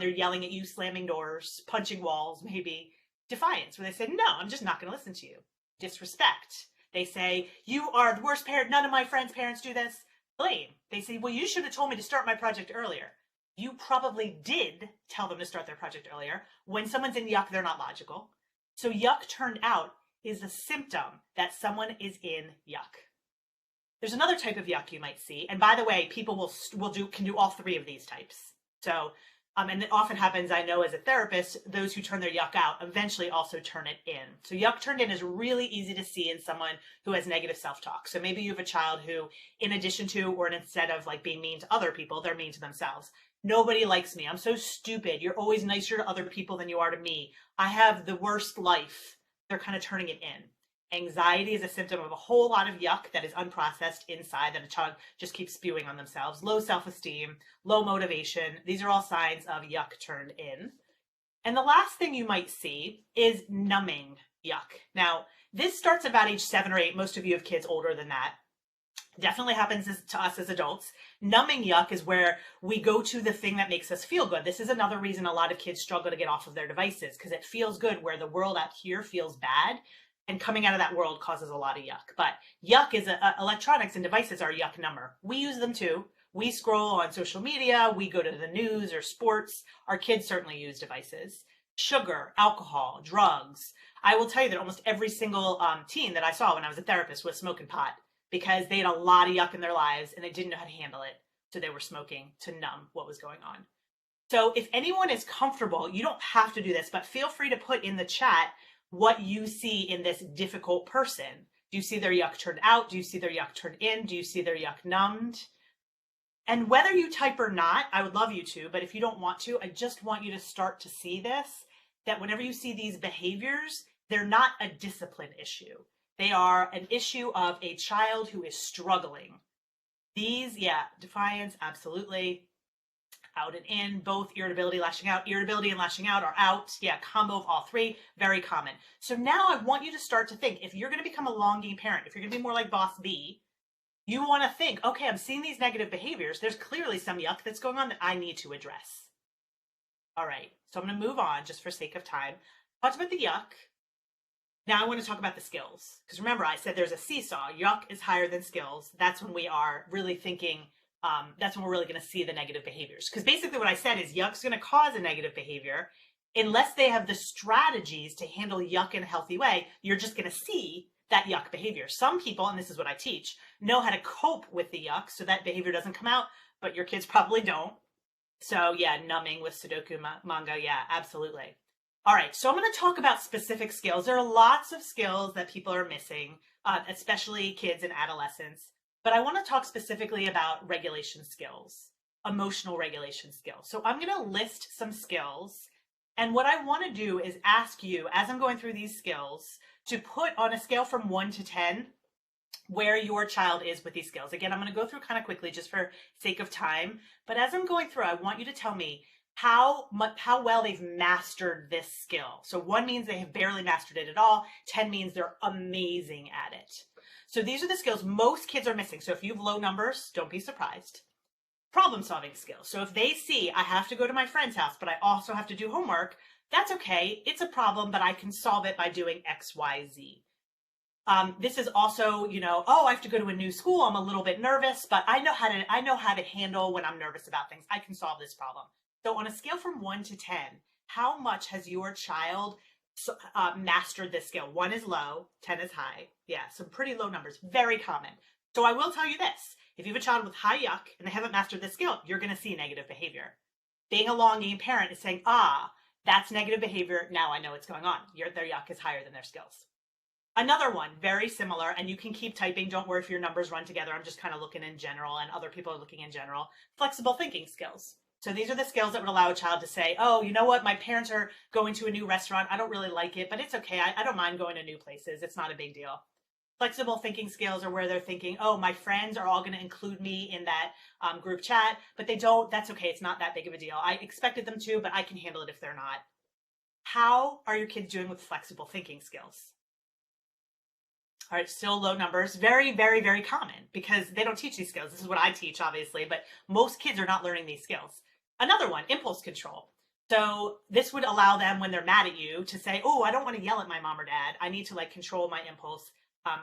They're yelling at you, slamming doors, punching walls, maybe. Defiance, where they say, no, I'm just not going to listen to you. Disrespect. They say, you are the worst parent. None of my friends' parents do this. Blame. They say, well, you should have told me to start my project earlier. you probably did tell them to start their project earlier. When someone's in yuck, they're not logical. So yuck turned out is a symptom that someone is in yuck. There's another type of yuck you might see, and by the way, people can do all three of these types. So, and it often happens, I know as a therapist, those who turn their yuck out eventually also turn it in. So yuck turned in is really easy to see in someone who has negative self-talk. So maybe you have a child who, in addition to, or instead of like being mean to other people, they're mean to themselves. Nobody likes me. I'm so stupid. You're always nicer to other people than you are to me. I have the worst life. They're kind of turning it in. Anxiety is a symptom of a whole lot of yuck that is unprocessed inside that a child just keeps spewing on themselves. Low self-esteem, low motivation. These are all signs of yuck turned in. And the last thing you might see is numbing yuck. Now, this starts about age 7 or 8. Most of you have kids older than that. Definitely happens to us as adults. Numbing yuck is where we go to the thing that makes us feel good. This is another reason a lot of kids struggle to get off of their devices, because it feels good where the world out here feels bad. And coming out of that world causes a lot of yuck. But yuck is electronics and devices are a yuck number. We use them too. We scroll on social media. We go to the news or sports. Our kids certainly use devices. Sugar, alcohol, drugs. I will tell you that almost every single teen that I saw when I was a therapist was smoking pot because they had a lot of yuck in their lives and they didn't know how to handle it. So they were smoking to numb what was going on. So if anyone is comfortable, you don't have to do this, but feel free to put in the chat what you see in this difficult person. Do you see their yuck turned out? Do you see their yuck turned in? Do you see their yuck numbed? And whether you type or not, I would love you to, but if you don't want to, I just want you to start to see this, that whenever you see these behaviors, they're not a discipline issue. They are an issue of a child who is struggling. These, yeah, defiance, absolutely. Out and in, both irritability, lashing out. Irritability and lashing out are out. Yeah, combo of all three, very common. So now I want you to start to think, if you're going to become a long game parent, if you're going to be more like boss B, you want to think, okay, I'm seeing these negative behaviors. There's clearly some yuck that's going on that I need to address. All right, so I'm going to move on just for sake of time. Talked about the yuck. Now I want to talk about the skills. Because remember, I said there's a seesaw. Yuck is higher than skills. That's when we are really thinking, that's when we're really going to see the negative behaviors. Because basically what I said is yuck's going to cause a negative behavior. Unless they have the strategies to handle yuck in a healthy way, you're just going to see that yuck behavior. Some people, and this is what I teach, know how to cope with the yuck so that behavior doesn't come out, but your kids probably don't. So yeah, numbing with Sudoku manga, yeah, absolutely. All right, so I'm going to talk about specific skills. There are lots of skills that people are missing, especially kids and adolescents. But I want to talk specifically about regulation skills, emotional regulation skills. So I'm going to list some skills. And what I want to do is ask you, as I'm going through these skills, to put on a scale from 1 to 10 where your child is with these skills. Again, I'm going to go through kind of quickly just for sake of time. But as I'm going through, I want you to tell me how well they've mastered this skill. So 1 means they have barely mastered it at all. 10 means they're amazing at it. So these are the skills most kids are missing. So if you have low numbers, don't be surprised. Problem solving skills. So if they see I have to go to my friend's house, but I also have to do homework, that's okay. It's a problem, but I can solve it by doing X, Y, Z. This is also, oh, I have to go to a new school. I'm a little bit nervous, but I know how to handle when I'm nervous about things. I can solve this problem. So on a scale from 1 to 10, how much has your child mastered this skill? 1 is low, 10 is high. Yeah, some pretty low numbers, very common. So I will tell you this, if you have a child with high yuck and they haven't mastered this skill, you're going to see negative behavior. Being a long game parent is saying, that's negative behavior. Now I know what's going on. Their yuck is higher than their skills. Another one, very similar, and you can keep typing. Don't worry if your numbers run together. I'm just kind of looking in general, and other people are looking in general. Flexible thinking skills. So these are the skills that would allow a child to say, oh, you know what? My parents are going to a new restaurant. I don't really like it, but it's okay. I don't mind going to new places. It's not a big deal. Flexible thinking skills are where they're thinking, oh, my friends are all going to include me in that group chat, but they don't. That's okay. It's not that big of a deal. I expected them to, but I can handle it if they're not. How are your kids doing with flexible thinking skills? All right, still low numbers. Very, very, very common because they don't teach these skills. This is what I teach, obviously, but most kids are not learning these skills. Another one, impulse control. So this would allow them when they're mad at you to say, oh, I don't want to yell at my mom or dad. I need to control my impulse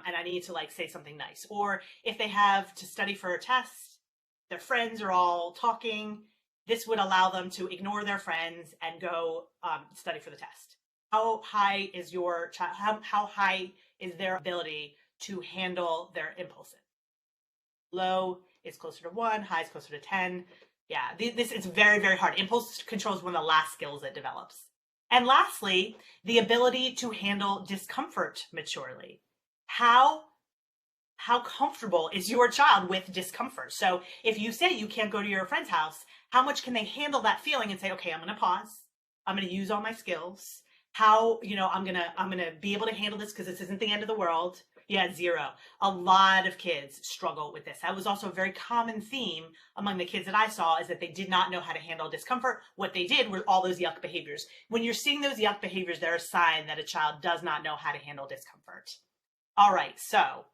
and I need to say something nice. Or if they have to study for a test, their friends are all talking this would allow them to ignore their friends and go study for the test. How high is your child? How high is their ability to handle their impulses? Low is closer to 1, high is closer to 10. Yeah, this is very, very hard. Impulse control is one of the last skills it develops. And lastly, the ability to handle discomfort maturely. How comfortable is your child with discomfort? So if you say you can't go to your friend's house, how much can they handle that feeling and say, okay, I'm going to pause. I'm going to use all my skills. How, I'm going to be able to handle this because this isn't the end of the world. Yeah, 0. A lot of kids struggle with this. That was also a very common theme among the kids that I saw, is that they did not know how to handle discomfort. What they did were all those yuck behaviors. When you're seeing those yuck behaviors, they're a sign that a child does not know how to handle discomfort. All right, so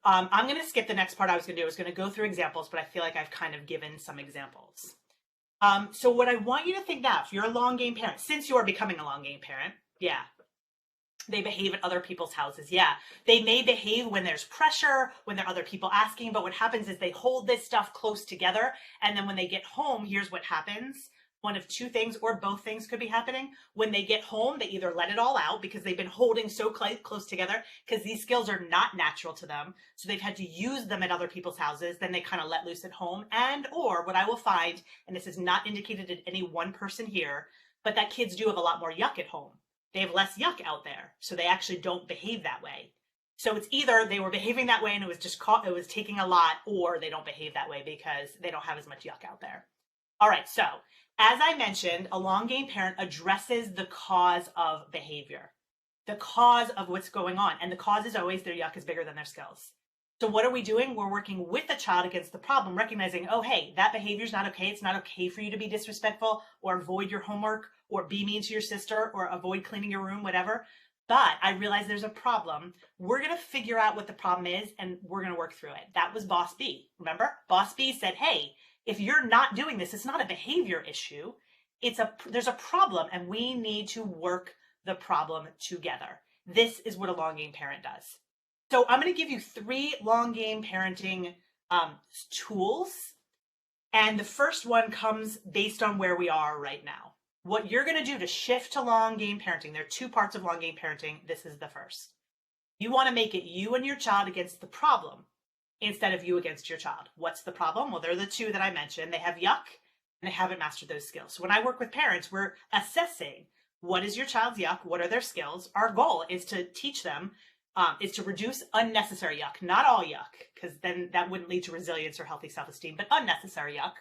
I'm going to skip the next part I was going to do. I was going to go through examples, but I feel like I've kind of given some examples. So what I want you to think now, if you're a long game parent, since you are becoming a long game parent, yeah, they behave at other people's houses. Yeah, they may behave when there's pressure, when there are other people asking, but what happens is they hold this stuff close together. And then when they get home, here's what happens. One of two things, or both things could be happening. When they get home, they either let it all out because they've been holding so close together, because these skills are not natural to them. So they've had to use them at other people's houses. Then they kind of let loose at home. And or what I will find, and this is not indicated in any one person here, but that kids do have a lot more yuck at home. They have less yuck out there. So they actually don't behave that way. So it's either they were behaving that way and it was taking a lot, or they don't behave that way because they don't have as much yuck out there. All right, so as I mentioned, a long game parent addresses the cause of behavior, the cause of what's going on. And the cause is always their yuck is bigger than their skills. So what are we doing? We're working with the child against the problem, recognizing, oh, hey, that behavior is not okay. It's not okay for you to be disrespectful or avoid your homework or be mean to your sister or avoid cleaning your room, whatever. But I realize there's a problem. We're going to figure out what the problem is and we're going to work through it. That was Boss B. Remember? Boss B said, hey, if you're not doing this, it's not a behavior issue. There's a problem and we need to work the problem together. This is what a long game parent does. So I'm going to give you 3 long game parenting tools. And the first one comes based on where we are right now. What you're going to do to shift to long game parenting, there are 2 parts of long game parenting. This is the first. You want to make it you and your child against the problem instead of you against your child. What's the problem? Well, they're the 2 that I mentioned. They have yuck and they haven't mastered those skills. So when I work with parents, we're assessing what is your child's yuck? What are their skills? Our goal is to teach them, is to reduce unnecessary yuck, not all yuck, because then that wouldn't lead to resilience or healthy self-esteem, but unnecessary yuck,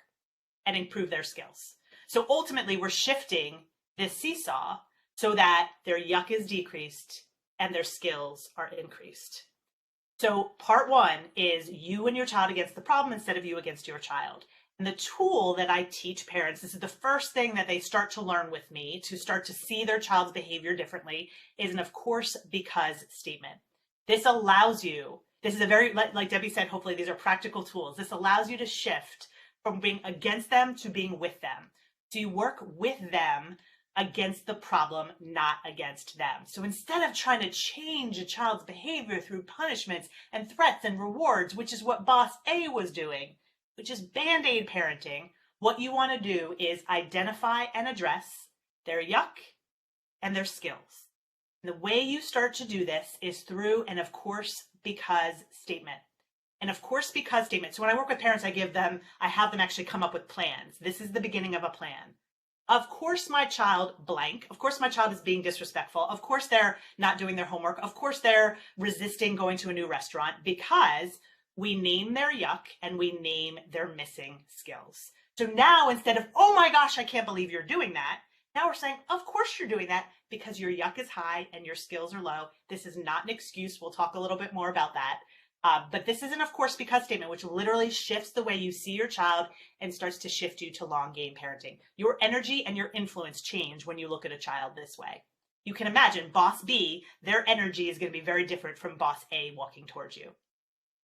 and improve their skills. So ultimately, we're shifting this seesaw so that their yuck is decreased and their skills are increased. So part 1 is you and your child against the problem instead of you against your child. And the tool that I teach parents, this is the first thing that they start to learn with me to start to see their child's behavior differently, is an of course because statement. This allows you, this is a very, like Debbie said, hopefully these are practical tools. This allows you to shift from being against them to being with them. So you work with them against the problem, not against them. So instead of trying to change a child's behavior through punishments and threats and rewards, which is what Boss A was doing, which is Band-Aid parenting, what you want to do is identify and address their yuck and their skills. And the way you start to do this is through an of course because statement. An of course because statement. So when I work with parents, I have them actually come up with plans. This is the beginning of a plan. Of course my child blank. Of course my child is being disrespectful. Of course they're not doing their homework. Of course they're resisting going to a new restaurant, because we name their yuck and we name their missing skills. So now instead of, oh my gosh, I can't believe you're doing that, now we're saying, of course you're doing that because your yuck is high and your skills are low. This is not an excuse. We'll talk a little bit more about that. But this is an of course because statement, which literally shifts the way you see your child and starts to shift you to long game parenting. Your energy and your influence change when you look at a child this way. You can imagine Boss B, their energy is going to be very different from Boss A walking towards you.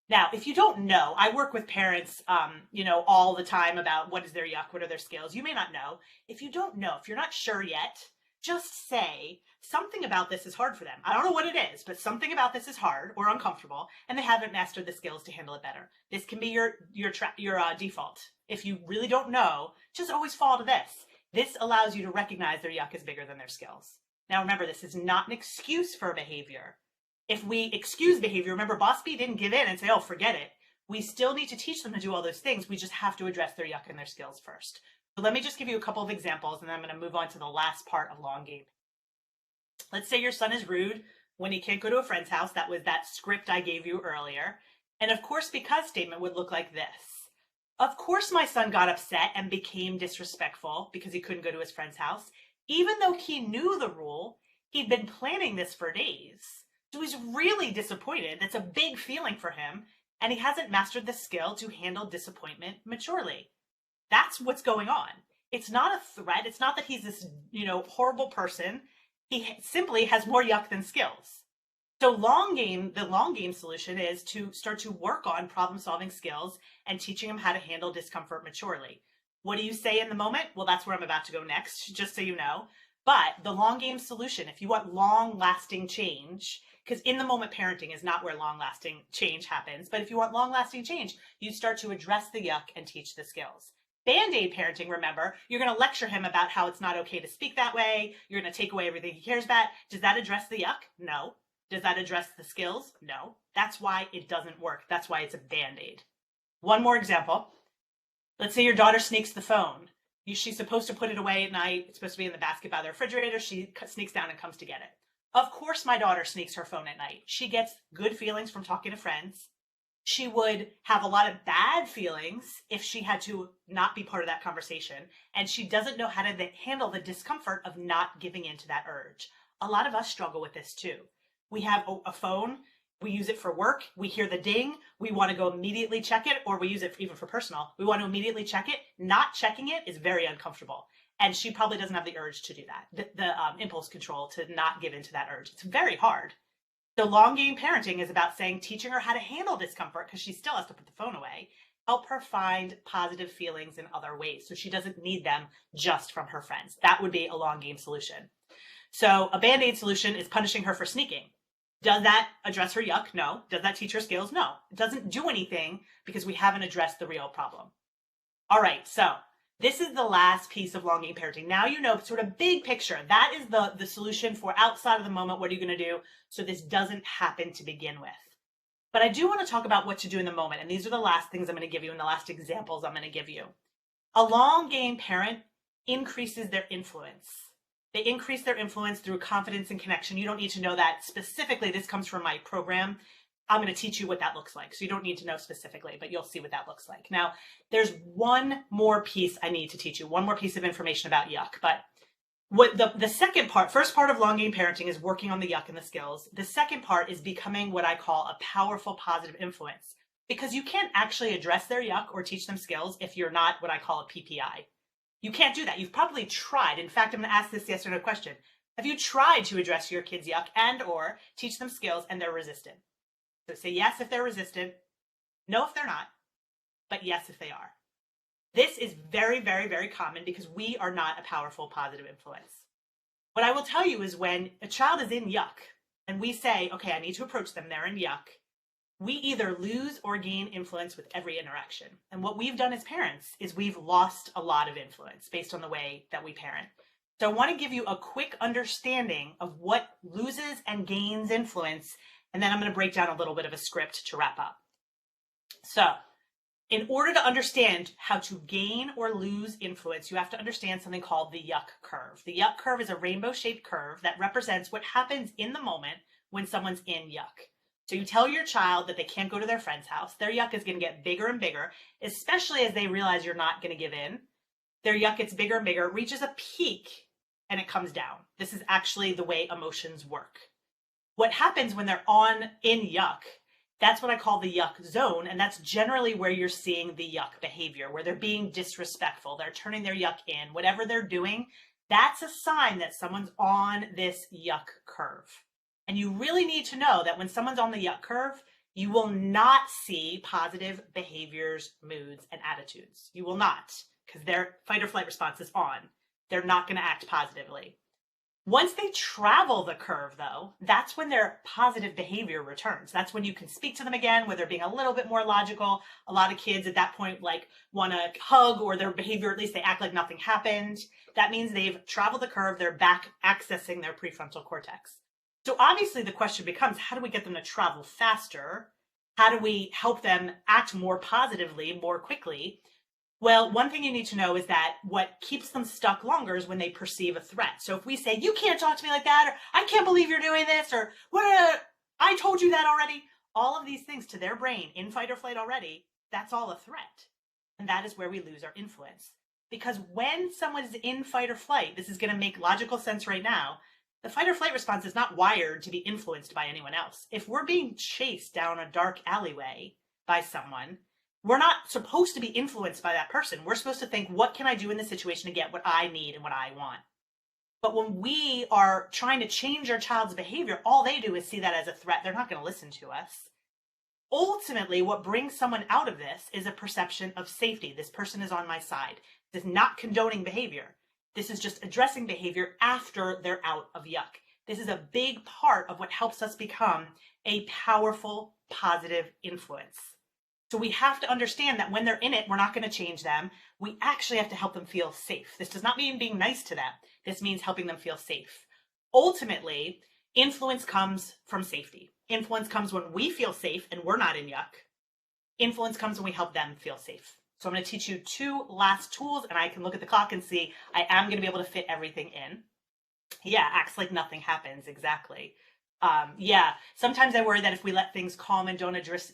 Now, if you don't know, I work with parents, all the time about what is their yuck, what are their skills. You may not know. If you don't know, if you're not sure yet, just say something about this is hard for them. I don't know what it is, but something about this is hard or uncomfortable, and they haven't mastered the skills to handle it better. This can be your default. If you really don't know, just always fall to this. This allows you to recognize their yuck is bigger than their skills. Now remember, this is not an excuse for behavior. If we excuse behavior, remember Boss B didn't give in and say, oh, forget it. We still need to teach them to do all those things. We just have to address their yuck and their skills first. So let me just give you a couple of examples, and then I'm going to move on to the last part of long game. Let's say your son is rude when he can't go to a friend's house. That was that script I gave you earlier. And of course, because statement would look like this. Of course, my son got upset and became disrespectful because he couldn't go to his friend's house. Even though he knew the rule, he'd been planning this for days. So he's really disappointed. That's a big feeling for him. And he hasn't mastered the skill to handle disappointment maturely. That's what's going on. It's not a threat. It's not that he's this, horrible person. He simply has more yuck than skills. So the long game solution is to start to work on problem-solving skills and teaching him how to handle discomfort maturely. What do you say in the moment? Well, that's where I'm about to go next, just so you know. But the long game solution, if you want long-lasting change, because in the moment parenting is not where long-lasting change happens, but if you want long-lasting change, you start to address the yuck and teach the skills. Band-aid parenting, remember, you're going to lecture him about how it's not okay to speak that way. You're going to take away everything he cares about. Does that address the yuck? No. Does that address the skills? No. That's why it doesn't work. That's why it's a Band-aid. One more example. Let's say your daughter sneaks the phone. She's supposed to put it away at night. It's supposed to be in the basket by the refrigerator. She sneaks down and comes to get it. Of course, my daughter sneaks her phone at night. She gets good feelings from talking to friends. She would have a lot of bad feelings if she had to not be part of that conversation. And she doesn't know how to handle the discomfort of not giving in to that urge. A lot of us struggle with this too. We have a phone. We use it for work. We hear the ding. We want to go immediately check it, or we use it even for personal. We want to immediately check it. Not checking it is very uncomfortable. And she probably doesn't have the urge to do that, the impulse control to not give into that urge. It's very hard. So long game parenting is about teaching her how to handle discomfort because she still has to put the phone away. Help her find positive feelings in other ways so she doesn't need them just from her friends. That would be a long game solution. So a Band-Aid solution is punishing her for sneaking. Does that address her yuck? No. Does that teach her skills? No. It doesn't do anything because we haven't addressed the real problem. All right, so this is the last piece of long game parenting. Now you know sort of big picture. That is the solution for outside of the moment. What are you going to do so this doesn't happen to begin with? But I do want to talk about what to do in the moment. And these are the last things I'm going to give you and the last examples I'm going to give you. A long game parent increases their influence. They increase their influence through confidence and connection. You don't need to know that specifically. This comes from my program. I'm going to teach you what that looks like. So you don't need to know specifically, but you'll see what that looks like. Now, there's one more piece I need to teach you, one more piece of information about yuck. But what the second part, first part of long game parenting is working on the yuck and the skills. The second part is becoming what I call a powerful positive influence, because you can't actually address their yuck or teach them skills if you're not what I call a PPI. You can't do that. You've probably tried. In fact, I'm going to ask this yes or no question. Have you tried to address your kids' yuck and or teach them skills and they're resistant? So say yes if they're resistant, no if they're not, but yes if they are. This is very, very, very common because we are not a powerful positive influence. What I will tell you is when a child is in yuck and we say, okay, I need to approach them, they're in yuck, we either lose or gain influence with every interaction. And what we've done as parents is we've lost a lot of influence based on the way that we parent. So I want to give you a quick understanding of what loses and gains influence, and then I'm going to break down a little bit of a script to wrap up. So in order to understand how to gain or lose influence, you have to understand something called the yuck curve. The yuck curve is a rainbow-shaped curve that represents what happens in the moment when someone's in yuck. So you tell your child that they can't go to their friend's house. Their yuck is going to get bigger and bigger, especially as they realize you're not going to give in. Their yuck gets bigger and bigger, reaches a peak, and it comes down. This is actually the way emotions work. What happens when they're in yuck, that's what I call the yuck zone, and that's generally where you're seeing the yuck behavior, where they're being disrespectful, they're turning their yuck in, whatever they're doing, that's a sign that someone's on this yuck curve. And you really need to know that when someone's on the yuck curve, you will not see positive behaviors, moods, and attitudes. You will not, because their fight or flight response is on. They're not going to act positively. Once they travel the curve, though, that's when their positive behavior returns. That's when you can speak to them again, where they're being a little bit more logical. A lot of kids at that point like want to hug, or their behavior, at least they act like nothing happened. That means they've traveled the curve. They're back accessing their prefrontal cortex. So obviously the question becomes, how do we get them to travel faster? How do we help them act more positively, more quickly? Well, one thing you need to know is that what keeps them stuck longer is when they perceive a threat. So if we say, you can't talk to me like that, or I can't believe you're doing this, or I told you that already, all of these things to their brain, in fight or flight already, that's all a threat. And that is where we lose our influence. Because when someone is in fight or flight, this is going to make logical sense right now, the fight or flight response is not wired to be influenced by anyone else. If we're being chased down a dark alleyway by someone, we're not supposed to be influenced by that person. We're supposed to think, what can I do in this situation to get what I need and what I want? But when we are trying to change our child's behavior, all they do is see that as a threat. They're not going to listen to us. Ultimately, what brings someone out of this is a perception of safety. This person is on my side. This is not condoning behavior. This is just addressing behavior after they're out of yuck. This is a big part of what helps us become a powerful, positive influence. So we have to understand that when they're in it, we're not going to change them. We actually have to help them feel safe. This does not mean being nice to them. This means helping them feel safe. Ultimately, influence comes from safety. Influence comes when we feel safe and we're not in yuck. Influence comes when we help them feel safe. So I'm going to teach you 2 last tools, and I can look at the clock and see I am going to be able to fit everything in. Yeah, acts like nothing happens. Exactly. Yeah, sometimes I worry that if we let things calm and don't address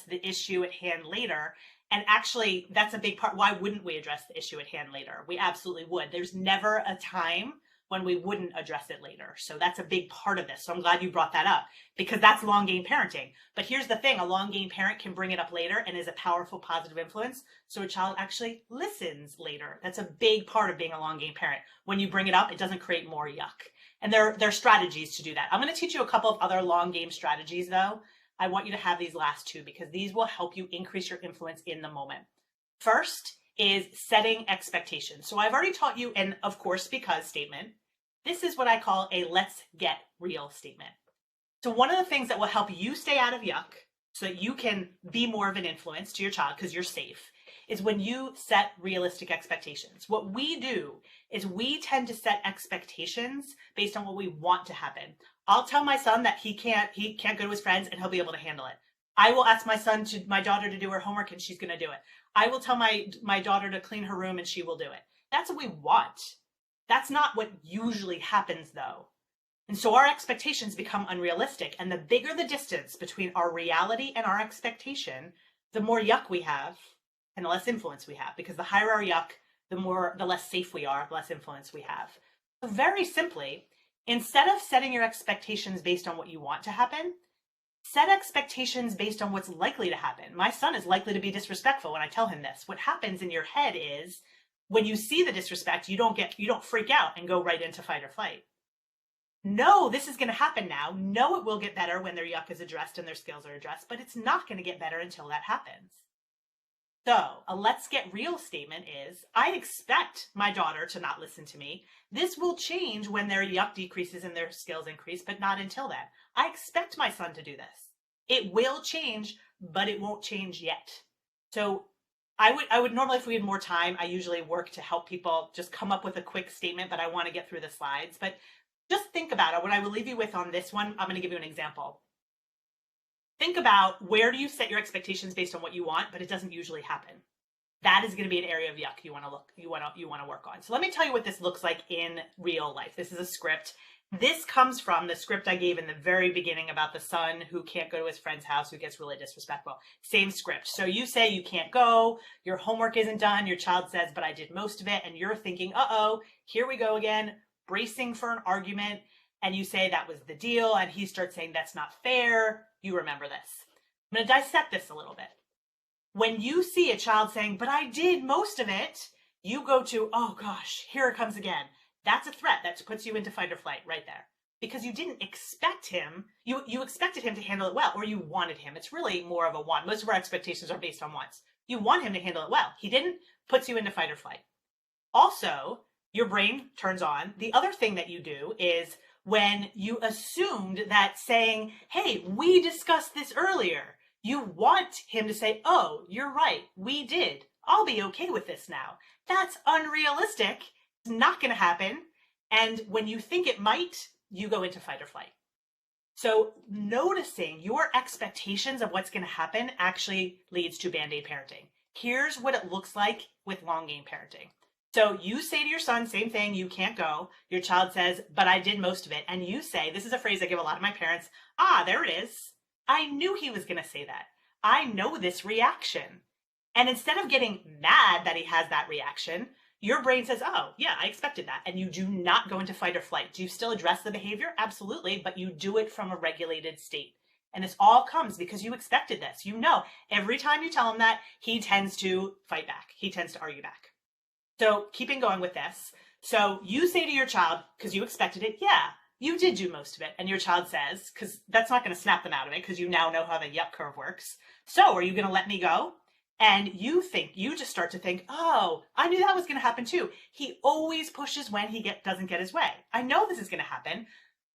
the issue at hand later, and actually that's a big part. Why wouldn't we address the issue at hand later? We absolutely would. There's never a time when we wouldn't address it later. So that's a big part of this. So I'm glad you brought that up, because that's long game parenting. But here's the thing, a long game parent can bring it up later and is a powerful positive influence. So a child actually listens later. That's a big part of being a long game parent. When you bring it up, it doesn't create more yuck. And there are strategies to do that. I'm going to teach you a couple of other long game strategies though. I want you to have these last 2 because these will help you increase your influence in the moment. First is setting expectations. So I've already taught you an of course because statement. This is what I call a let's get real statement. So one of the things that will help you stay out of yuck so that you can be more of an influence to your child because you're safe is when you set realistic expectations. What we do is we tend to set expectations based on what we want to happen. I'll tell my son that he can't go to his friends and he'll be able to handle it. I will ask my daughter to do her homework and she's going to do it. I will tell my daughter to clean her room and she will do it. That's what we want. That's not what usually happens though. And so our expectations become unrealistic. And the bigger the distance between our reality and our expectation, the more yuck we have and the less influence we have. Because the higher our yuck, the less safe we are, the less influence we have. So very simply, instead of setting your expectations based on what you want to happen, set expectations based on what's likely to happen. My son is likely to be disrespectful when I tell him this. What happens in your head is when you see the disrespect, you don't freak out and go right into fight or flight. No, this is going to happen now. No, it will get better when their yuck is addressed and their skills are addressed, but it's not going to get better until that happens. So a let's get real statement is, I expect my daughter to not listen to me. This will change when their yuck decreases and their skills increase, but not until then. I expect my son to do this. It will change, but it won't change yet. So I would normally, if we had more time, I usually work to help people just come up with a quick statement, but I want to get through the slides. But just think about it. What I will leave you with on this one, I'm going to give you an example. Think about, where do you set your expectations based on what you want, but it doesn't usually happen. That is going to be an area of yuck you want to work on. So let me tell you what this looks like in real life. This is a script. This comes from the script I gave in the very beginning about the son who can't go to his friend's house, who gets really disrespectful. Same script. So you say you can't go, your homework isn't done, your child says, but I did most of it, and you're thinking, uh-oh, here we go again, bracing for an argument, and you say that was the deal, and he starts saying that's not fair. You remember this. I'm going to dissect this a little bit. When you see a child saying, but I did most of it, you go to, oh gosh, here it comes again. That's a threat. That puts you into fight or flight right there. Because you didn't expect him, you expected him to handle it well, or you wanted him. It's really more of a want. Most of our expectations are based on wants. You want him to handle it well. He didn't, puts you into fight or flight. Also, your brain turns on. The other thing that you do is when you assumed that saying, hey, we discussed this earlier, you want him to say, oh, you're right, we did. I'll be okay with this now. That's unrealistic. It's not going to happen. And when you think it might, you go into fight or flight. So noticing your expectations of what's going to happen actually leads to Band-Aid parenting. Here's what it looks like with long game parenting. So you say to your son, same thing, you can't go. Your child says, but I did most of it. And you say, this is a phrase I give a lot of my parents, there it is. I knew he was going to say that. I know this reaction. And instead of getting mad that he has that reaction, your brain says, oh, yeah, I expected that. And you do not go into fight or flight. Do you still address the behavior? Absolutely. But you do it from a regulated state. And this all comes because you expected this. You know, every time you tell him that, he tends to fight back. He tends to argue back. So keeping going with this. So you say to your child, because you expected it, yeah, you did do most of it. And your child says, because that's not going to snap them out of it, because you now know how the yuck curve works. So are you going to let me go? And you just start to think, oh, I knew that was going to happen too. He always pushes when he doesn't get his way. I know this is going to happen,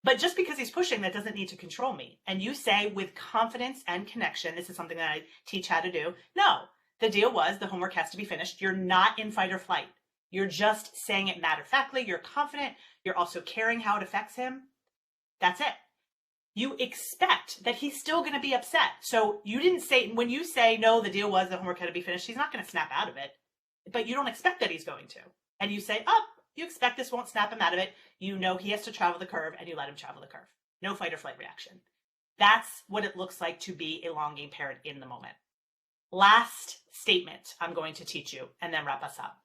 but just because he's pushing, that doesn't need to control me. And you say with confidence and connection, this is something that I teach how to do. No, the deal was the homework has to be finished. You're not in fight or flight. You're just saying it matter-of-factly. You're confident. You're also caring how it affects him. That's it. You expect that he's still going to be upset. So you didn't say, when you say, no, the deal was the homework had to be finished, he's not going to snap out of it. But you don't expect that he's going to. And you say, you expect this won't snap him out of it. You know he has to travel the curve, and you let him travel the curve. No fight or flight reaction. That's what it looks like to be a long game parent in the moment. Last statement I'm going to teach you, and then wrap us up.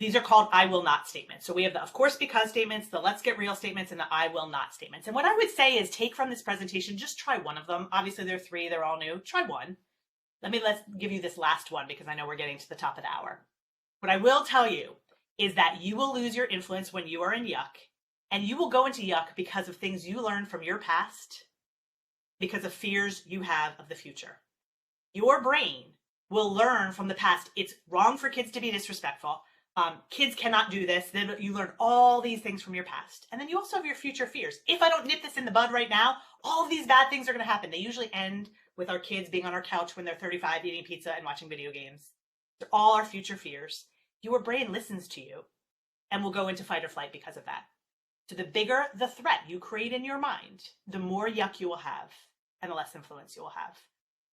These are called I will not statements. So we have the of course because statements, the let's get real statements, and the I will not statements. And what I would say is take from this presentation, just try one of them. Obviously there are 3, they're all new. Try one. Let's give you this last one because I know we're getting to the top of the hour. What I will tell you is that you will lose your influence when you are in yuck, and you will go into yuck because of things you learned from your past, because of fears you have of the future. Your brain will learn from the past. It's wrong for kids to be disrespectful. Kids cannot do this. Then you learn all these things from your past. And then you also have your future fears. If I don't nip this in the bud right now, all of these bad things are going to happen. They usually end with our kids being on our couch when they're 35, eating pizza and watching video games. They're all our future fears. Your brain listens to you and will go into fight or flight because of that. So the bigger the threat you create in your mind, the more yuck you will have and the less influence you will have.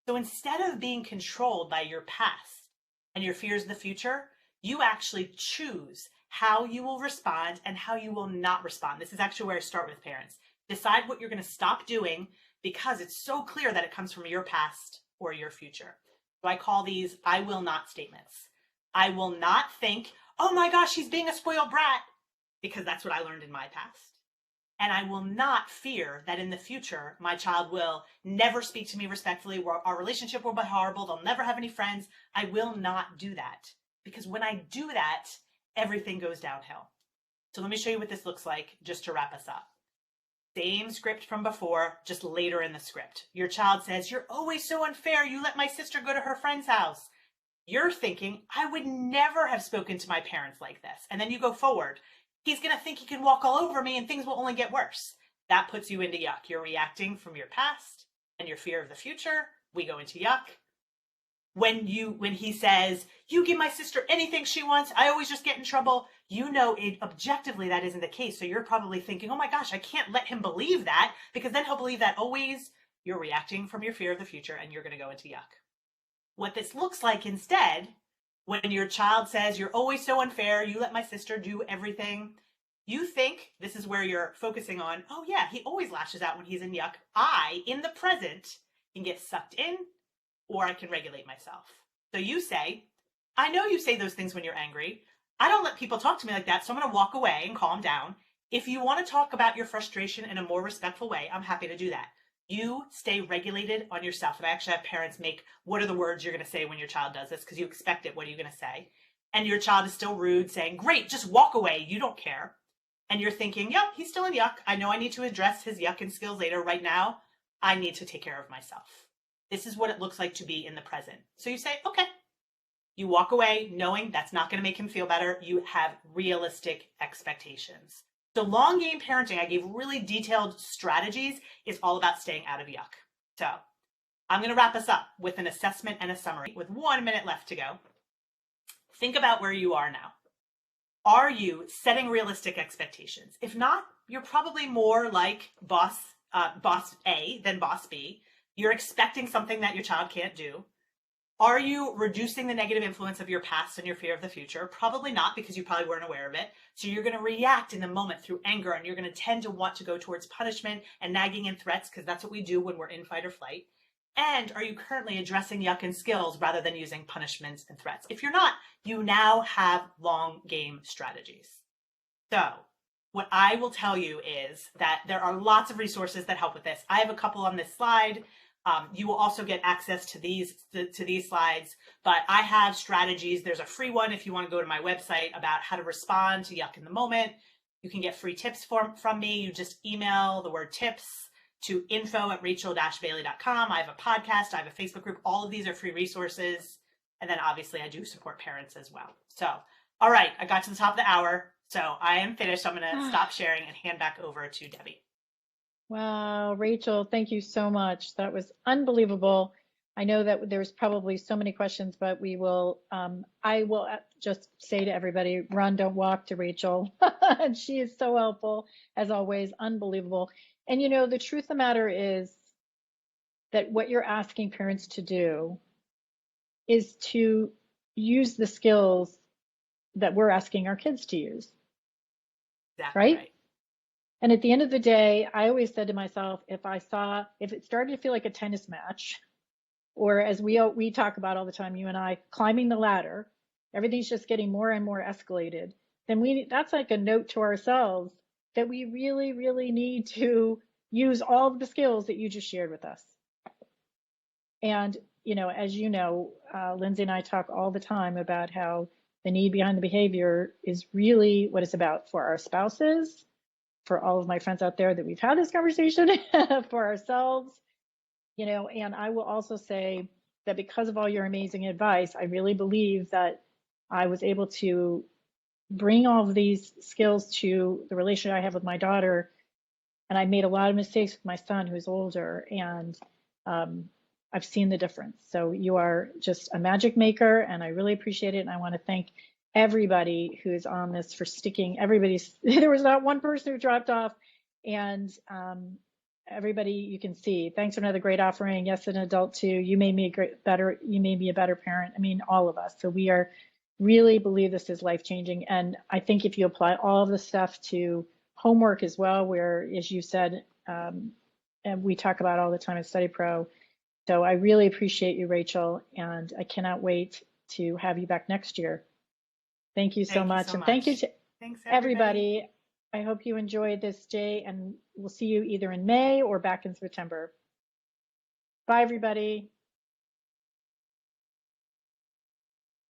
So instead of being controlled by your past and your fears of the future, you actually choose how you will respond and how you will not respond. This is actually where I start with parents. Decide what you're going to stop doing because it's so clear that it comes from your past or your future. So I call these I will not statements. I will not think, oh my gosh, he's being a spoiled brat, because that's what I learned in my past. And I will not fear that in the future, my child will never speak to me respectfully, our relationship will be horrible, they'll never have any friends. I will not do that. Because when I do that, everything goes downhill. So let me show you what this looks like just to wrap us up. Same script from before, just later in the script. Your child says, you're always so unfair. You let my sister go to her friend's house. You're thinking, I would never have spoken to my parents like this. And then you go forward. He's going to think he can walk all over me and things will only get worse. That puts you into yuck. You're reacting from your past and your fear of the future. We go into yuck. When he says, you give my sister anything she wants, I always just get in trouble, you know objectively that isn't the case. So you're probably thinking, oh my gosh, I can't let him believe that, because then he'll believe that always. You're reacting from your fear of the future and you're going to go into yuck. What this looks like instead, when your child says, you're always so unfair, you let my sister do everything, you think, this is where you're focusing on, oh yeah, he always lashes out when he's in yuck. I, in the present, can get sucked in, or I can regulate myself. So you say, I know you say those things when you're angry. I don't let people talk to me like that, so I'm going to walk away and calm down. If you want to talk about your frustration in a more respectful way, I'm happy to do that. You stay regulated on yourself. And I actually have parents make, what are the words you're going to say when your child does this? Because you expect it. What are you going to say? And your child is still rude, saying, great, just walk away. You don't care. And you're thinking, yep, he's still in yuck. I know I need to address his yuck and skills later. Right now, I need to take care of myself. This is what it looks like to be in the present. So you say, okay, You walk away knowing that's not going to make him feel better. You have realistic expectations. So long game parenting, I gave really detailed strategies, is all about staying out of yuck. So I'm going to wrap us up with an assessment and a summary with 1 minute left to go. Think about where you are now. Are you setting realistic expectations? If not, you're probably more like boss A than boss B. You're expecting something that your child can't do. Are you reducing the negative influence of your past and your fear of the future? Probably not, because you probably weren't aware of it. So you're going to react in the moment through anger, and you're going to tend to want to go towards punishment and nagging and threats, because that's what we do when we're in fight or flight. And are you currently addressing yuck and skills rather than using punishments and threats? If you're not, you now have long game strategies. So what I will tell you is that there are lots of resources that help with this. I have a couple on this slide. You will also get access to these slides, but I have strategies. There's a free one if you want to go to my website about how to respond to yuck in the moment. You can get free tips from me. You just email the word tips to info@rachel-bailey.com. I have a podcast. I have a Facebook group. All of these are free resources. And then obviously I do support parents as well. So, all right, I got to the top of the hour. So I am finished. I'm going to stop sharing and hand back over to Debbie. Wow, Rachel, thank you so much. That was unbelievable. I know that there's probably so many questions, but I will just say to everybody, run, don't walk to Rachel. And she is so helpful, as always, unbelievable. And the truth of the matter is that what you're asking parents to do is to use the skills that we're asking our kids to use. Exactly right? And at the end of the day, I always said to myself, if it started to feel like a tennis match, or as we talk about all the time, you and I, climbing the ladder, everything's just getting more and more escalated, then that's like a note to ourselves that we really, really need to use all of the skills that you just shared with us. And, as you know, Lindsay and I talk all the time about how the need behind the behavior is really what it's about for our spouses, for all of my friends out there that we've had this conversation, for ourselves, and I will also say that because of all your amazing advice, I really believe that I was able to bring all of these skills to the relationship I have with my daughter. And I made a lot of mistakes with my son, who's older, and I've seen the difference. So you are just a magic maker, and I really appreciate it. And I want to thank everybody who is on this for sticking. There was not one person who dropped off, and everybody you can see. Thanks for another great offering. Yes, an adult too. You made me a better parent. I mean, all of us. So we are really believe this is life changing. And I think if you apply all of the stuff to homework as well, where, as you said, and we talk about all the time at Study Pro. So I really appreciate you, Rachel, and I cannot wait to have you back next year. Thank you so much. And thank you to everybody. I hope you enjoyed this day, and we'll see you either in May or back in September. Bye, everybody.